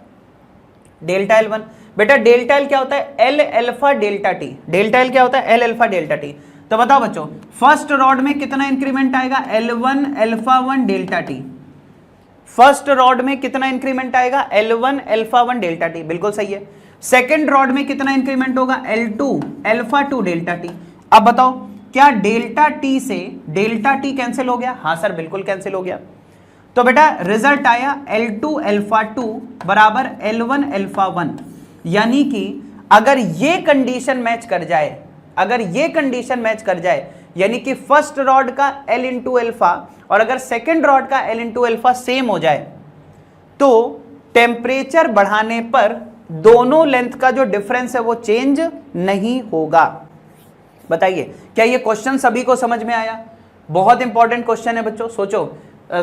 डेल्टा L1। बेटा डेल्टा L क्या होता है? L alpha delta T। Delta L क्या होता है? L alpha delta T। तो बताओ बच्चों फर्स्ट रॉड में कितना इंक्रीमेंट आएगा? L1 alpha 1 delta T। First rod में कितना इंक्रीमेंट आएगा? L1 अल्फा 1 डेल्टा T, बिल्कुल सही है। सेकंड रॉड में कितना इंक्रीमेंट होगा? L2 alpha 2 delta T। अब बताओ क्या डेल्टा T से डेल्टा T कैंसिल हो गया? हाँ सर बिल्कुल कैंसिल हो गया। तो बेटा रिजल्ट आया L2 अल्फा 2 बराबर L1 अल्फा 1। यानी कि अगर ये कंडीशन मैच कर जाए, अगर ये कंडीशन मैच कर जाए, यानी कि फर्स्ट रॉड का L इंटू अल्फा और अगर सेकेंड रॉड का L इंटू अल्फा सेम हो जाए, तो टेम्परेचर बढ़ाने पर दोनों लेंथ का जो डिफरेंस है वो चेंज नहीं होगा। बताइए क्या ये क्वेश्चन सभी को समझ में आया? बहुत इंपॉर्टेंट क्वेश्चन है बच्चों, सोचो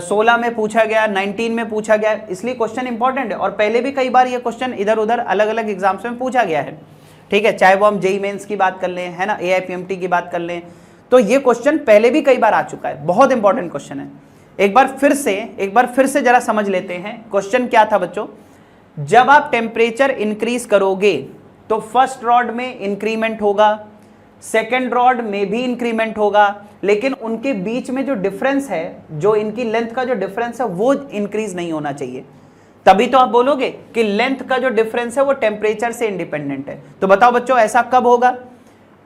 16 में पूछा गया, 19 में पूछा गया, इसलिए क्वेश्चन इंपॉर्टेंट है। और पहले भी कई बार ये क्वेश्चन इधर उधर अलग अलग एग्जाम्स में पूछा गया है, ठीक है, चाहे वो हम जेईई मेंस की बात कर लें, है ना, AIPMT की बात कर लें, तो ये क्वेश्चन पहले भी कई बार आ चुका है, बहुत इंपॉर्टेंट क्वेश्चन है। एक बार फिर से जरा समझ लेते हैं क्वेश्चन क्या था बच्चों। जब आप टेम्परेचर इंक्रीज करोगे तो फर्स्ट रॉड में इंक्रीमेंट होगा, सेकेंड रॉड में भी इंक्रीमेंट होगा, लेकिन उनके बीच में जो डिफरेंस है, जो इनकी लेंथ का जो डिफरेंस है वो इंक्रीज नहीं होना चाहिए। तभी तो आप बोलोगे कि लेंथ का जो डिफरेंस है वो टेम्परेचर से इंडिपेंडेंट है। तो बताओ बच्चों ऐसा कब होगा?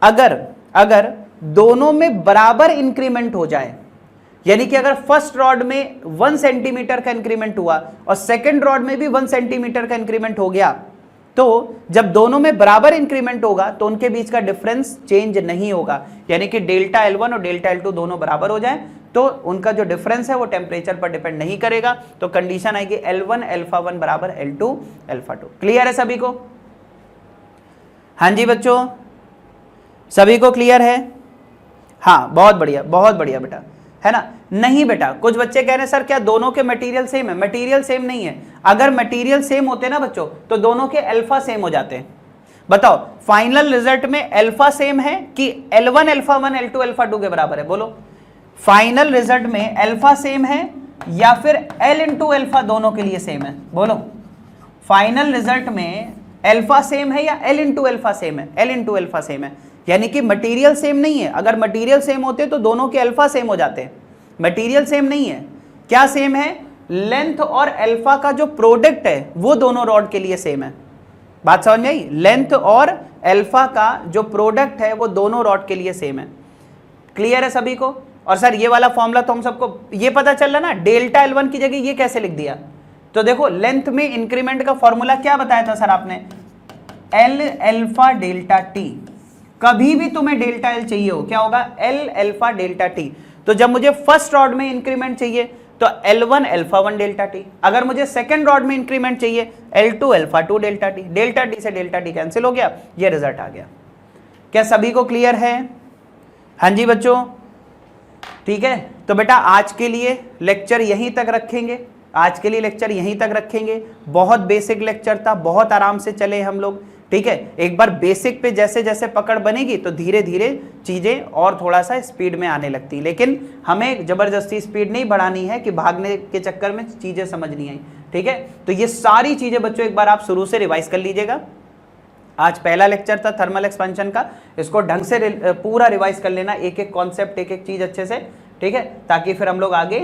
अगर दोनों में बराबर इंक्रीमेंट हो जाए, यानी कि अगर फर्स्ट रॉड में 1 सेंटीमीटर का इंक्रीमेंट हुआ और सेकेंड रॉड में भी 1 सेंटीमीटर का इंक्रीमेंट हो गया, तो जब दोनों में बराबर इंक्रीमेंट होगा तो उनके बीच का डिफरेंस चेंज नहीं होगा। यानी कि डेल्टा L1 और डेल्टा L2 दोनों बराबर हो जाए तो उनका जो डिफरेंस है वो टेम्परेचर पर डिपेंड नहीं करेगा। तो कंडीशन आएगी L1 अल्फा 1 बराबर L2 अल्फा 2। क्लियर है सभी को? हाँ जी बच्चों, सभी को क्लियर है? हाँ बहुत बढ़िया बेटा, है ना। नहीं बेटा, कुछ बच्चे कह रहे हैं सर क्या दोनों के मटेरियल सेम है? मटेरियल सेम नहीं है। अगर मटेरियल सेम होते ना बच्चों तो दोनों के अल्फा सेम हो जाते हैं। बताओ फाइनल रिजल्ट में अल्फा सेम है कि L1 अल्फा 1 L2 अल्फा 2 के बराबर है? बोलो फाइनल रिजल्ट में अल्फा सेम है या फिर L इंटू अल्फा दोनों के लिए सेम है? बोलो फाइनल रिजल्ट में अल्फा सेम है या L इंटू अल्फा सेम है? L इंटू अल्फा सेम है, यानी कि मटेरियल सेम नहीं है। अगर मटेरियल सेम होते तो दोनों के अल्फा सेम हो जाते हैं। मटेरियल सेम नहीं है, क्या सेम है? लेंथ और अल्फा का जो प्रोडक्ट है वो दोनों रॉड के लिए सेम है। बात समझ में आई? लेंथ और अल्फा का जो प्रोडक्ट है वो दोनों रॉड के लिए सेम है। क्लियर है सभी को? और सर ये वाला फॉर्मूला तो हम सबको ये पता चल रहा ना, डेल्टा L1 की जगह ये कैसे लिख दिया? तो देखो लेंथ में इंक्रीमेंट का फॉर्मूला क्या बताया था सर आपने? L alpha delta T। कभी भी तुम्हें डेल्टा L चाहिए हो क्या होगा? L alpha delta T। तो जब मुझे फर्स्ट रॉड में इंक्रीमेंट चाहिए तो L1 अल्फा 1 डेल्टा T। अगर मुझे सेकंड रॉड में इंक्रीमेंट चाहिए L2 alpha 2 delta T। Delta T से डेल्टा T कैंसिल हो गया, ये रिजल्ट आ गया। क्या सभी को क्लियर है? हाँ जी बच्चों, ठीक है। तो बेटा आज के लिए लेक्चर यहीं तक रखेंगे, आज के लिए लेक्चर यहीं तक रखेंगे। बहुत बेसिक लेक्चर था, बहुत आराम से चले हम लोग, ठीक है। एक बार बेसिक पे जैसे जैसे पकड़ बनेगी तो धीरे धीरे चीजें और थोड़ा सा स्पीड में आने लगती, लेकिन हमें जबरदस्ती स्पीड नहीं बढ़ानी है कि भागने के चक्कर में चीजें समझ नहीं आई, ठीक है। तो ये सारी चीजें बच्चों एक बार आप शुरू से रिवाइज कर लीजिएगा। आज पहला लेक्चर था थर्मल एक्सपेंशन का, इसको ढंग से पूरा रिवाइज कर लेना, एक एक कॉन्सेप्ट एक एक चीज अच्छे से, ठीक है, ताकि फिर हम लोग आगे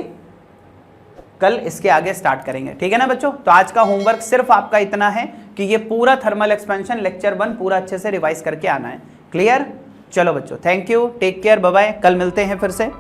कल इसके आगे स्टार्ट करेंगे, ठीक है ना बच्चों। तो आज का होमवर्क सिर्फ आपका इतना है कि ये पूरा थर्मल एक्सपेंशन लेक्चर 1 पूरा अच्छे से रिवाइज करके आना है। क्लियर? चलो बच्चों, thank you, take care, bye bye, कल मिलते हैं फिर से।